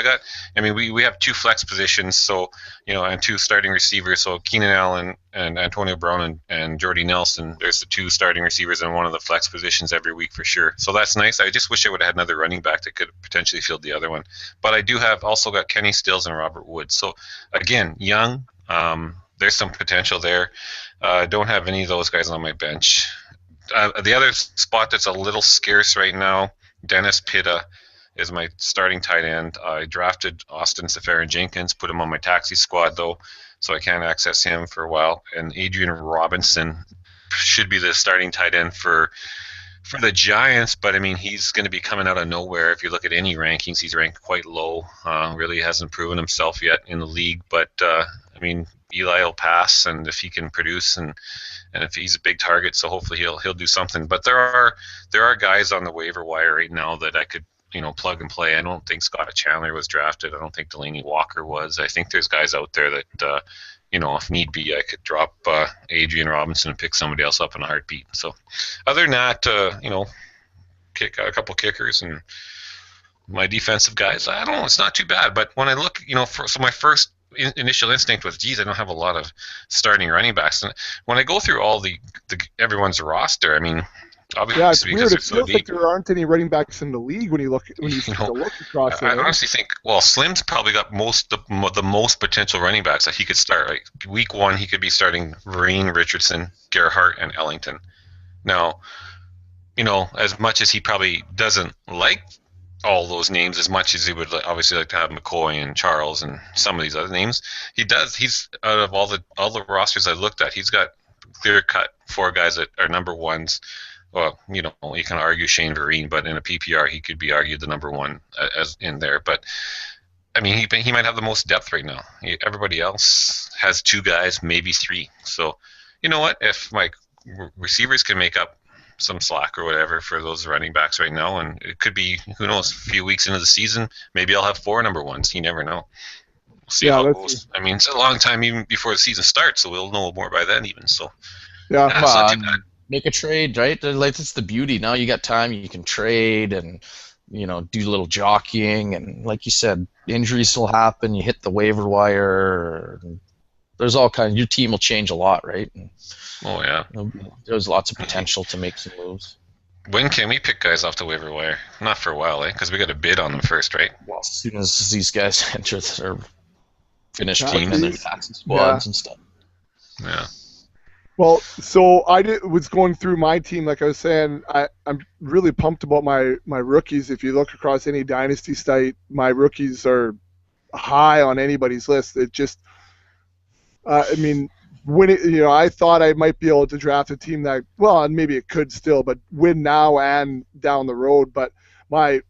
we have 2 flex positions, so and 2 starting receivers. So Keenan Allen and Antonio Brown and Jordy Nelson. There's the 2 starting receivers in one of the flex positions every week for sure. So that's nice. I just wish I would have had another running back that could potentially field the other one. But I do have also got Kenny Stills and Robert Woods. So again, young. There's some potential there. Don't have any of those guys on my bench. The other spot that's a little scarce right now, Dennis Pitta is my starting tight end. I drafted Austin Seferian-Jenkins, put him on my taxi squad though, so I can't access him for a while. And Adrian Robinson should be the starting tight end for the Giants, but he's going to be coming out of nowhere. If you look at any rankings, he's ranked quite low. Really hasn't proven himself yet in the league, but Eli will pass, and if he can produce and if he's a big target, so hopefully he'll do something. But there are guys on the waiver wire right now that I could plug and play. I don't think Scott Chandler was drafted. I don't think Delaney Walker was. I think there's guys out there that if need be, I could drop Adrian Robinson and pick somebody else up in a heartbeat. So other than that, kick a couple kickers and my defensive guys, I don't know, it's not too bad. But when I look, so my first initial instinct was, geez, I don't have a lot of starting running backs. And when I go through all the everyone's roster, obviously, yeah, it's weird. It so feels like there aren't any running backs in the league when you take a look across it. I honestly think, Slim's probably got the most potential running backs that he could start. Like week 1, he could be starting Vereen, Richardson, Gerhart, and Ellington. Now, as much as he probably doesn't like all those names as much as he would obviously like to have McCoy and Charles and some of these other names, he does. He's out of all the rosters I looked at, he's got clear cut 4 guys that are number ones. Well, you can argue Shane Vereen, but in a PPR, he could be argued the number 1 as in there. But I mean, he might have the most depth right now. Everybody else has 2 guys, maybe 3. So, you know what? If my receivers can make up some slack or whatever for those running backs right now, and it could be, who knows, a few weeks into the season, maybe I'll have 4 number ones. You never know. We'll see how it goes. I mean, it's a long time even before the season starts, so we'll know more by then even. So, yeah, it's not too bad. Make a trade, right? Like, that's the beauty. Now you got time, you can trade and, you know, do a little jockeying, and like you said, injuries will happen. You hit the waiver wire. There's all kinds. Your team will change a lot, right? And, oh yeah. There's lots of potential to make some moves. When can we pick guys off the waiver wire? Not for a while, Because we got to bid on them first, right? Well, as soon as these guys enter their finished teams and their taxi squads and stuff. Yeah. Well, so was going through my team, like I was saying, I'm really pumped about my rookies. If you look across any Dynasty site, my rookies are high on anybody's list. It just, I mean, I thought I might be able to draft a team that, well, and maybe it could still, but win now and down the road. But my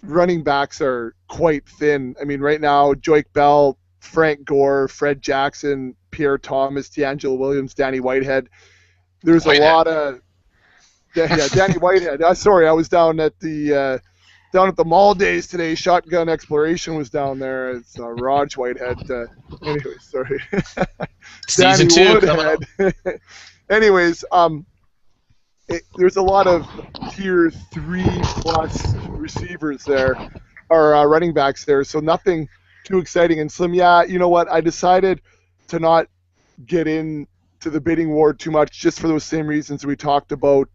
running backs are quite thin. I mean, right now, Joique Bell, Frank Gore, Fred Jackson, Pierre Thomas, D'Angelo Williams, Danny Whitehead. There's a lot of Danny Whitehead. Sorry, I was down at the mall days today. Shotgun Exploration was down there. It's Raj Whitehead. Anyway, sorry. Season Danny 2. Anyways, there's a lot of tier 3+ receivers there, or running backs there. So nothing too exciting. And Slim, yeah, you know what? I decided to not get into the bidding war too much, just for those same reasons we talked about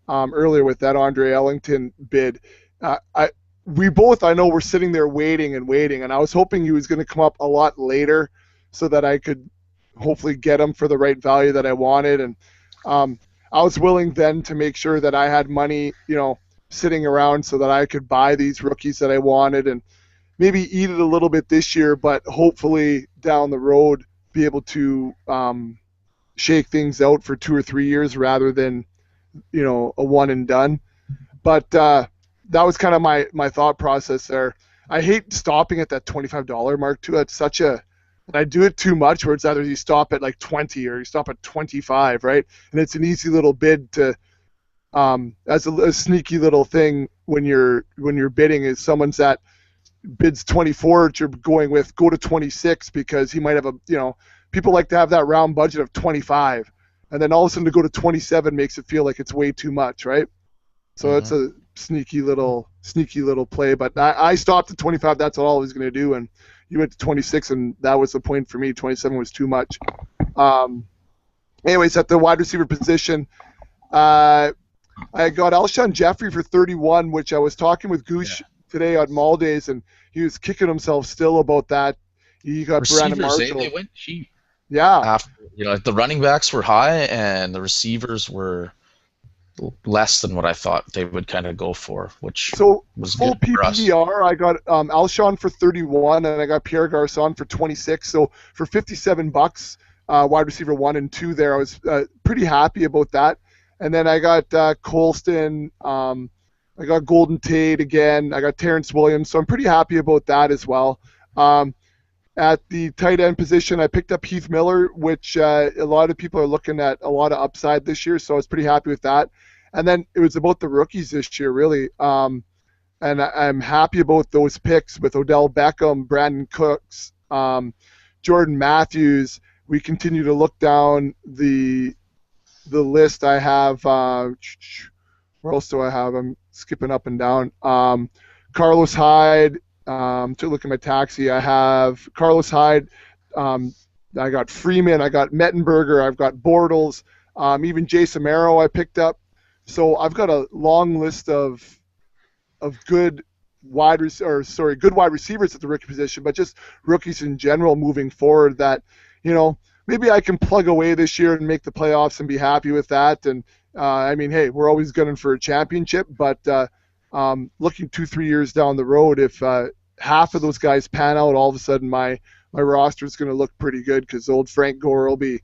earlier with that Andre Ellington bid. We both, I know, were sitting there waiting, and I was hoping he was going to come up a lot later so that I could hopefully get him for the right value that I wanted. And I was willing then to make sure that I had money, sitting around so that I could buy these rookies that I wanted and maybe eat it a little bit this year, but hopefully down the road be able to shake things out for 2 or 3 years rather than, a one and done. But that was kind of my thought process there. I hate stopping at that $25 mark too. That's I do it too much, where it's either you stop at like 20 or you stop at 25, right? And it's an easy little bid to, as a sneaky little thing when you're bidding, is someone's that bids 24 that you're going with, go to 26, because he might have people like to have that round budget of 25, and then all of a sudden to go to 27 makes it feel like it's way too much, right? So it's a sneaky little play. But I stopped at 25. That's all I was going to do, and you went to 26, and that was the point for me. 27 was too much. Anyways, at the wide receiver position, I got Alshon Jeffrey for 31, which I was talking with Gooch today on Mall Days, and he was kicking himself still about that. He got Brandon Marshall. They went cheap. Yeah. After, the running backs were high and the receivers were less than what I thought they would kind of go for, which was full good for us. PPR. I got Alshon for 31, and I got Pierre Garçon for 26. So for $57, wide receiver 1 and 2 there, I was pretty happy about that. And then I got Colston. I got Golden Tate again. I got Terrence Williams, so I'm pretty happy about that as well. At the tight end position, I picked up Heath Miller, which a lot of people are looking at a lot of upside this year, so I was pretty happy with that. And then it was about the rookies this year, really. And I'm happy about those picks with Odell Beckham, Brandon Cooks, Jordan Matthews. We continue to look down the list. I have where else do I have? I'm skipping up and down. Carlos Hyde. To look at my taxi, I have Carlos Hyde. I got Freeman. I got Mettenberger. I've got Bortles. Even Jason Amaro I picked up. So I've got a long list of good wide receivers at the rookie position, but just rookies in general moving forward that, maybe I can plug away this year and make the playoffs and be happy with that. And hey, we're always gunning for a championship, but looking 2-3 years down the road, if half of those guys pan out, all of a sudden my roster is going to look pretty good, because old Frank Gore will be,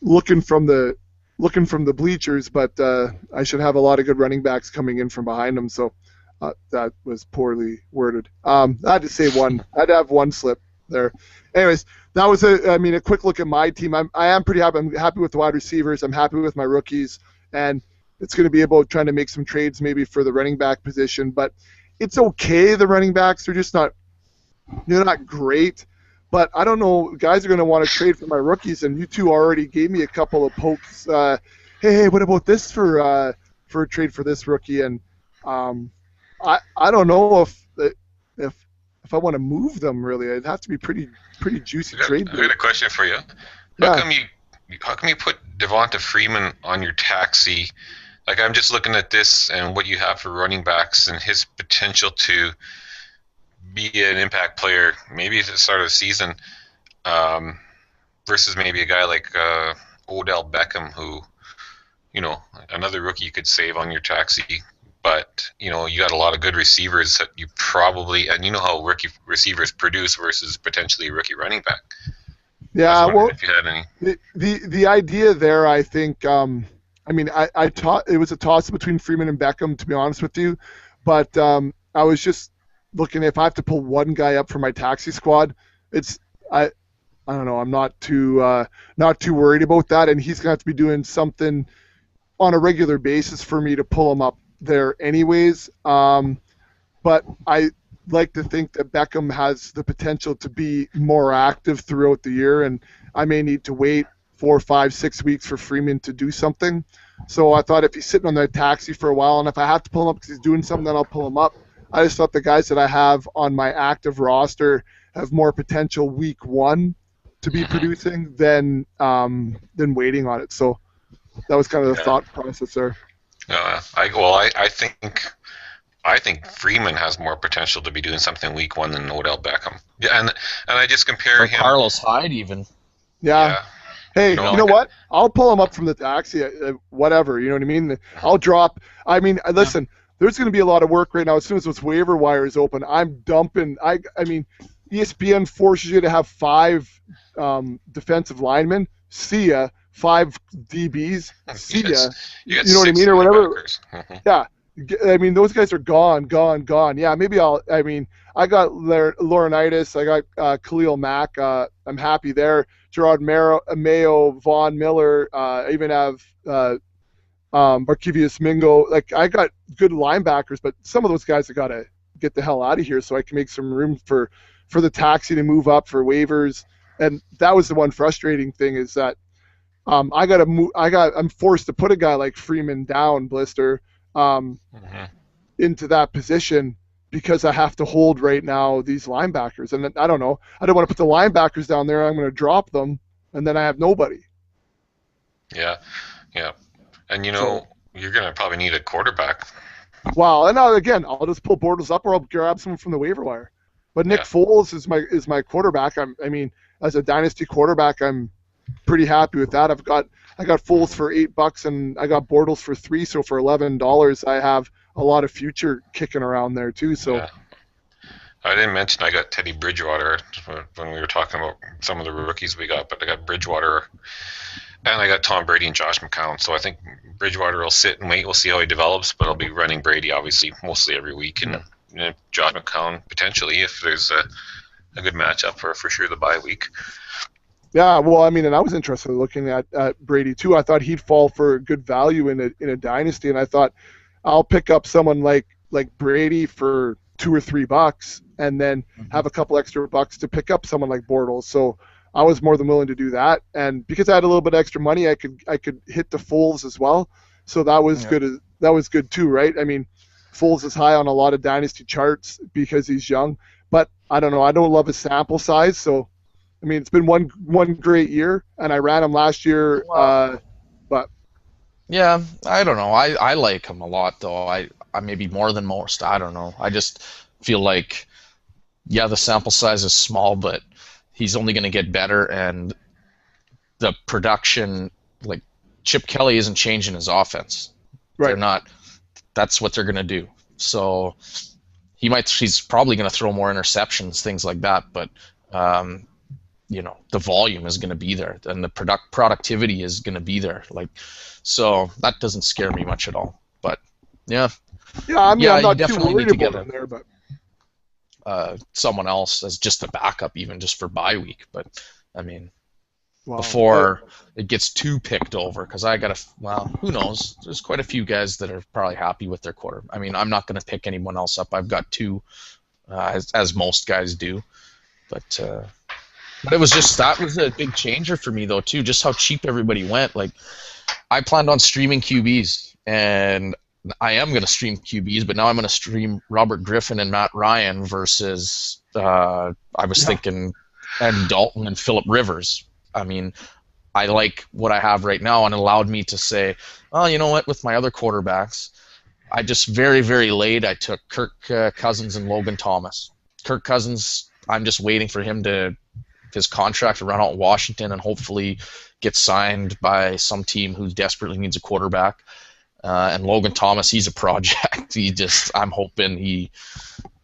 looking from the bleachers, but I should have a lot of good running backs coming in from behind him. So That was poorly worded. I had to say one. I had to have one slip there. Anyways, that was a quick look at my team. I am pretty happy. I'm happy with the wide receivers. I'm happy with my rookies, and it's going to be about trying to make some trades maybe for the running back position. But it's okay. The running backs are just not great. But I don't know. Guys are going to want to trade for my rookies, and you two already gave me a couple of pokes. Hey, what about this for a trade for this rookie? And I don't know if I want to move them really. It'd have to be pretty juicy trade. I got a question for you. How come you put Devonta Freeman on your taxi? Like, I'm just looking at this and what you have for running backs and his potential to be an impact player, maybe at the start of the season, versus maybe a guy like Odell Beckham, who, another rookie you could save on your taxi. But, you got a lot of good receivers that you probably, and you know how rookie receivers produce versus potentially a rookie running back. Yeah, well, if you had any. The idea there, I think, I taught it was a toss between Freeman and Beckham, to be honest with you, but I was just looking if I have to pull one guy up for my taxi squad. I don't know. I'm not too worried about that, and he's gonna have to be doing something on a regular basis for me to pull him up there anyways. But I like to think that Beckham has the potential to be more active throughout the year, and I may need to wait 4, 5, 6 weeks for Freeman to do something. So I thought if he's sitting on the taxi for a while, and if I have to pull him up because he's doing something, then I'll pull him up. I just thought the guys that I have on my active roster have more potential week 1 to be producing than waiting on it. So that was kind of the thought process there. I think Freeman has more potential to be doing something week 1 than Odell Beckham. Yeah, and I just compare him. Carlos Hyde even. Yeah. Hey, you know what? I'll pull him up from the taxi, whatever. You know what I mean? I'll drop. Listen. There's going to be a lot of work right now. As soon as this waiver wire is open, I'm dumping. ESPN forces you to have 5 defensive linemen. See ya. 5 DBs. See ya. You know what I mean, or whatever. Yeah. Those guys are gone. Yeah, maybe I got Laurinaitis. I got Khalil Mack. I'm happy there. Gerard Mayo, Von Miller. I even have Markevius Mingo. Like, I got good linebackers, but some of those guys have got to get the hell out of here so I can make some room for the taxi to move up for waivers. And that was the one frustrating thing is that I'm forced to put a guy like Freeman down, Blister, into that position because I have to hold right now these linebackers. And I don't know. I don't want to put the linebackers down there. I'm going to drop them, and then I have nobody. Yeah. And, you're going to probably need a quarterback. Wow. And again, I'll just pull Bortles up or I'll grab someone from the waiver wire. But Nick Foles is my quarterback. As a dynasty quarterback, I'm pretty happy with that. I got Foles for $8 and I got Bortles for $3. So for $11, I have a lot of future kicking around there too. So. Yeah. I didn't mention I got Teddy Bridgewater when we were talking about some of the rookies we got, but I got Bridgewater and I got Tom Brady and Josh McCown. So I think Bridgewater will sit and wait. We'll see how he develops, but I'll be running Brady obviously mostly every week, and Josh McCown potentially if there's a good matchup for sure the bye week. Yeah, well, and I was interested in looking at Brady too. I thought he'd fall for good value in a dynasty, and I thought I'll pick up someone like Brady for $2 or $3 and then have a couple extra bucks to pick up someone like Bortles. So I was more than willing to do that, and because I had a little bit extra money, I could hit the Foles as well. So that was good. That was good too, right? Foles is high on a lot of dynasty charts because he's young, but I don't know. I don't love his sample size, so it's been one great year, and I ran him last year, but yeah, I don't know. I like him a lot though. I maybe more than most. I don't know. I just feel like the sample size is small, but he's only going to get better, and the production, like Chip Kelly isn't changing his offense. Right. They're not. That's what they're going to do. So he's probably going to throw more interceptions, things like that, but the volume is going to be there, and the productivity is going to be there. So that doesn't scare me much at all. But yeah, Yeah, I mean, Yeah, I'm you not too definitely worried need to about get him there, but someone else as just a backup, even just for bye week. But I mean, wow. before it gets too picked over, because I got to, well, who knows? There's quite a few guys that are probably happy with their quarter. I mean, I'm not going to pick anyone else up. I've got two, as most guys do. But it was just, that was a big changer for me, though, too, just how cheap everybody went. Like, I planned on streaming QBs, and I am going to stream QBs, but now I'm going to stream Robert Griffin and Matt Ryan versus, I was thinking, Andy Dalton and Phillip Rivers. I mean, I like what I have right now, and it allowed me to say, well, you know what, with my other quarterbacks, I just very, very late, I took Kirk Cousins and Logan Thomas. Kirk Cousins, I'm just waiting for him to his contract to run out in Washington and hopefully get signed by some team who desperately needs a quarterback. And Logan Thomas, he's a project. I'm hoping he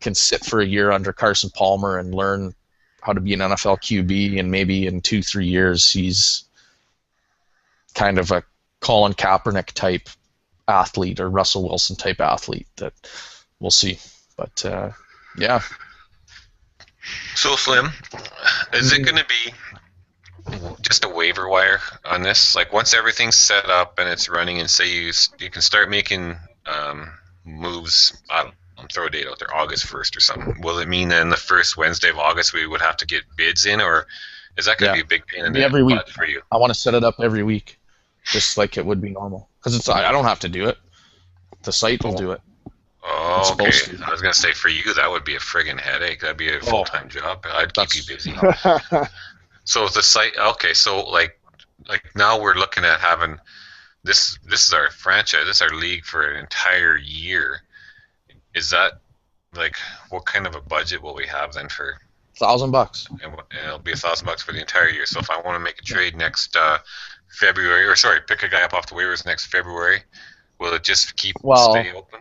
can sit for a year under Carson Palmer and learn how to be an NFL QB, and maybe in 2-3 years he's kind of a Colin Kaepernick type athlete or Russell Wilson type athlete. That we'll see. But yeah. So Slim, is it going to be just a waiver wire on this? Like once everything's set up and it's running, and say you can start making moves. I'm throw a date out there, August 1st or something. Will it mean then the first Wednesday of August we would have to get bids in, or is that going to be a big pain in the butt for you? I want to set it up every week, just like it would be normal. Because I don't have to do it. The site will do it. Oh, okay. I was going to say, for you, that would be a friggin' headache. That'd be a full-time job. I'd keep you busy. So the site, okay, so like now we're looking at having, this is our franchise, this is our league for an entire year. Is that, like, what kind of a budget will we have then for? $1,000. And it'll be $1,000 for the entire year. So if I want to make a trade next February, or sorry, pick a guy up off the waivers next February, will it just stay open?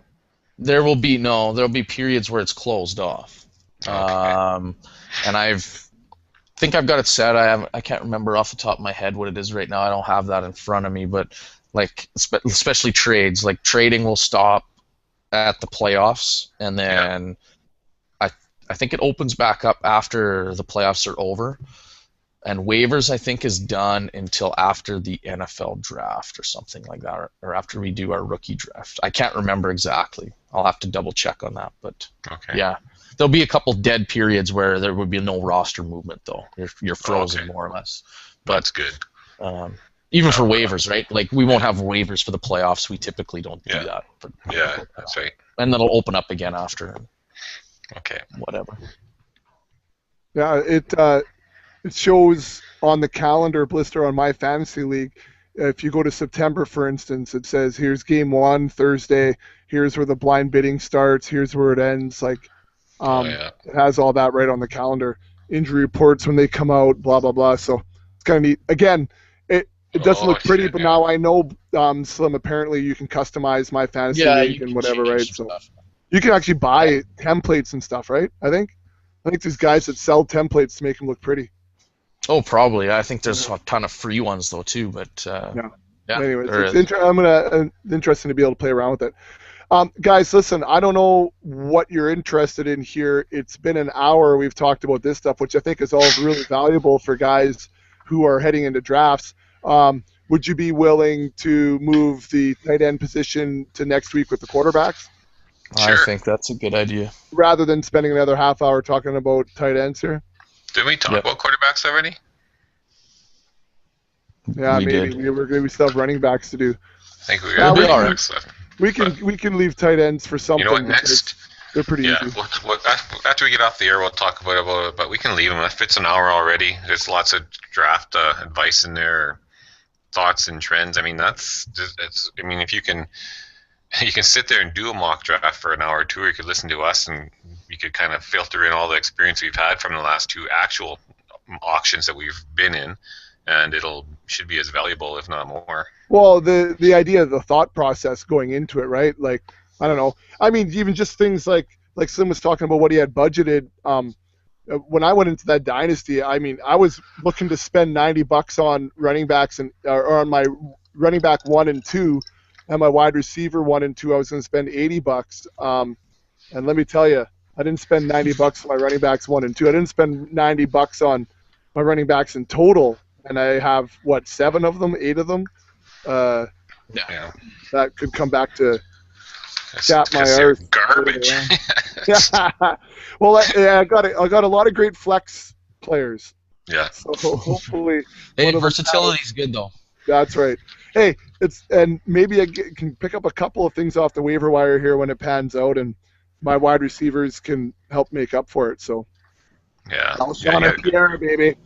There'll be periods where it's closed off. Okay. And I think I've got it set. I can't remember off the top of my head what it is right now. I don't have that in front of me, but like especially trades, like trading will stop at the playoffs, and then I think it opens back up after the playoffs are over. And waivers, I think, is done until after the NFL draft or something like that, or after we do our rookie draft. I can't remember exactly. I'll have to double check on that. But yeah, there'll be a couple dead periods where there would be no roster movement, though. You're frozen more or less. But that's good. Even for waivers, right? Like we won't have waivers for the playoffs. We typically don't do that. But, that's right. And then it'll open up again after. Okay. Whatever. Yeah, it shows on the calendar blister on my fantasy league. If you go to September, for instance, it says here's game 1 Thursday. Here's where the blind bidding starts. Here's where it ends. Like, it has all that right on the calendar. Injury reports when they come out. Blah blah blah. So it's kind of neat. Again, it doesn't look pretty, but now I know, Slim. Apparently, you can customize my fantasy league and whatever, right? So you can actually buy templates and stuff, right? I think there's guys that sell templates to make them look pretty. Oh, probably. I think there's a ton of free ones though too. But anyways, it's interesting to be able to play around with it. Guys, listen. I don't know what you're interested in here. It's been an hour. We've talked about this stuff, which I think is all really valuable for guys who are heading into drafts. Would you be willing to move the tight end position to next week with the quarterbacks? Sure. I think that's a good idea. Rather than spending another half hour talking about tight ends here. Did we talk about quarterbacks already? Yeah, maybe. We still have running backs to do. I think we got running backs left. We can leave tight ends for something. You know what, next? They're pretty easy. After we get off the air, we'll talk about it, but we can leave them. If it's an hour already, there's lots of draft advice in there, thoughts and trends. I mean, if you can sit there and do a mock draft for an hour or two, or you could listen to us and you could kind of filter in all the experience we've had from the last 2 actual auctions that we've been in, and should be as valuable, if not more. Well, the idea of the thought process going into it, right? Like, I don't know. I mean, even just things like Slim was talking about what he had budgeted. When I went into that Dynasty, I mean, I was looking to spend $90 on running backs or on my running back 1 and 2. and my wide receiver 1 and 2, I was going to spend $80. And let me tell you, I didn't spend $90 on my running backs 1 and 2. I didn't spend $90 on my running backs in total, and I have 7 of them, 8 of them. Yeah. That could come back to It's tap my 'cause they're earth. garbage. Well, I got a lot of great flex players. Yeah. So hopefully, Hey, one of them versatility's good though. That's right. Hey, and maybe I can pick up a couple of things off the waiver wire here when it pans out, and my wide receivers can help make up for it. So, Yeah. Alshon Pierre, baby.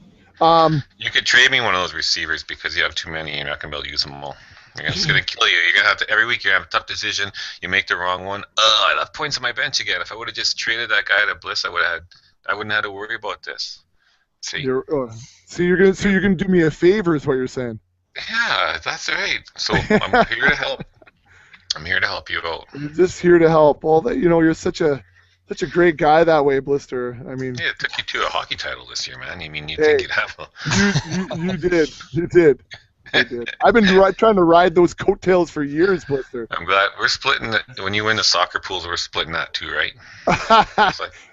You could trade me one of those receivers because you have too many. You're not gonna be able to use them all. It's gonna kill you. You're gonna have to every week. You're gonna have a tough decision. You make the wrong one. I left points on my bench again. If I would have just traded that guy to Bliss, I wouldn't have to worry about this. See? You're gonna do me a favor, is what you're saying. Yeah, that's right. So I'm here to help. I'm here to help you out. You're just here to help. Well, you're such a great guy that way, Blister. I mean, Yeah, it took you to a hockey title this year, man. I mean, you think you'd have a... you did. You did. I've been trying to ride those coattails for years, Blister. I'm glad we're splitting it. When you win the soccer pools, we're splitting that too, right?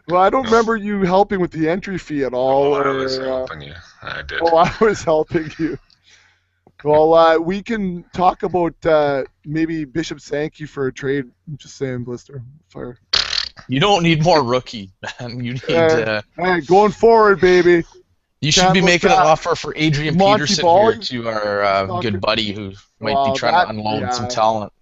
Well, I don't remember you helping with the entry fee at all. I was helping you. I did. Oh, I was helping you. Well, we can talk about maybe Bishop Sankey for a trade. I'm just saying, Blister. Fire. You don't need more rookie, man. You need. Hey, going forward, baby. You should be making an offer for Adrian Monty Peterson Ball, here to our good buddy who might be trying to unload some talent.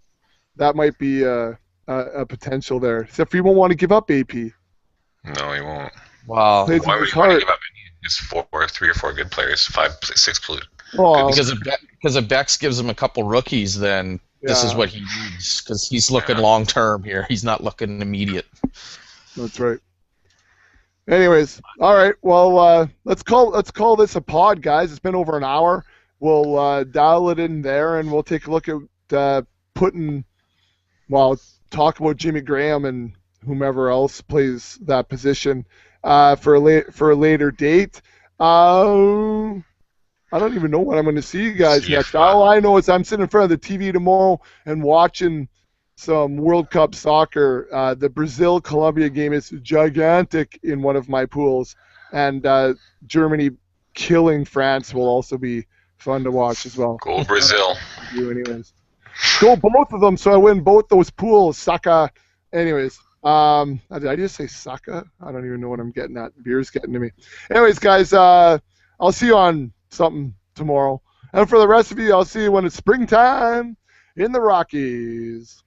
That might be a potential there. Except for you won't want to give up AP. No, he won't. Wow. Why would you want to give up any? It's 3 or 4 good players, 5, 6 polluted. Oh, because if Bex gives him a couple rookies, then this is what he needs. Because he's looking long term here. He's not looking immediate. That's right. Anyways, all right. Well, let's call this a pod, guys. It's been over an hour. We'll dial it in there, and we'll take a look at talk about Jimmy Graham and whomever else plays that position for a later date. I don't even know when I'm going to see you guys next. All I know is I'm sitting in front of the TV tomorrow and watching some World Cup soccer. The Brazil-Colombia game is gigantic in one of my pools, and Germany killing France will also be fun to watch as well. Go Brazil. Anyways. Go both of them so I win both those pools, sucker. Anyways, did I just say sucker? I don't even know what I'm getting at. Beer's getting to me. Anyways, guys, I'll see you on something tomorrow. And for the rest of you, I'll see you when it's springtime in the Rockies.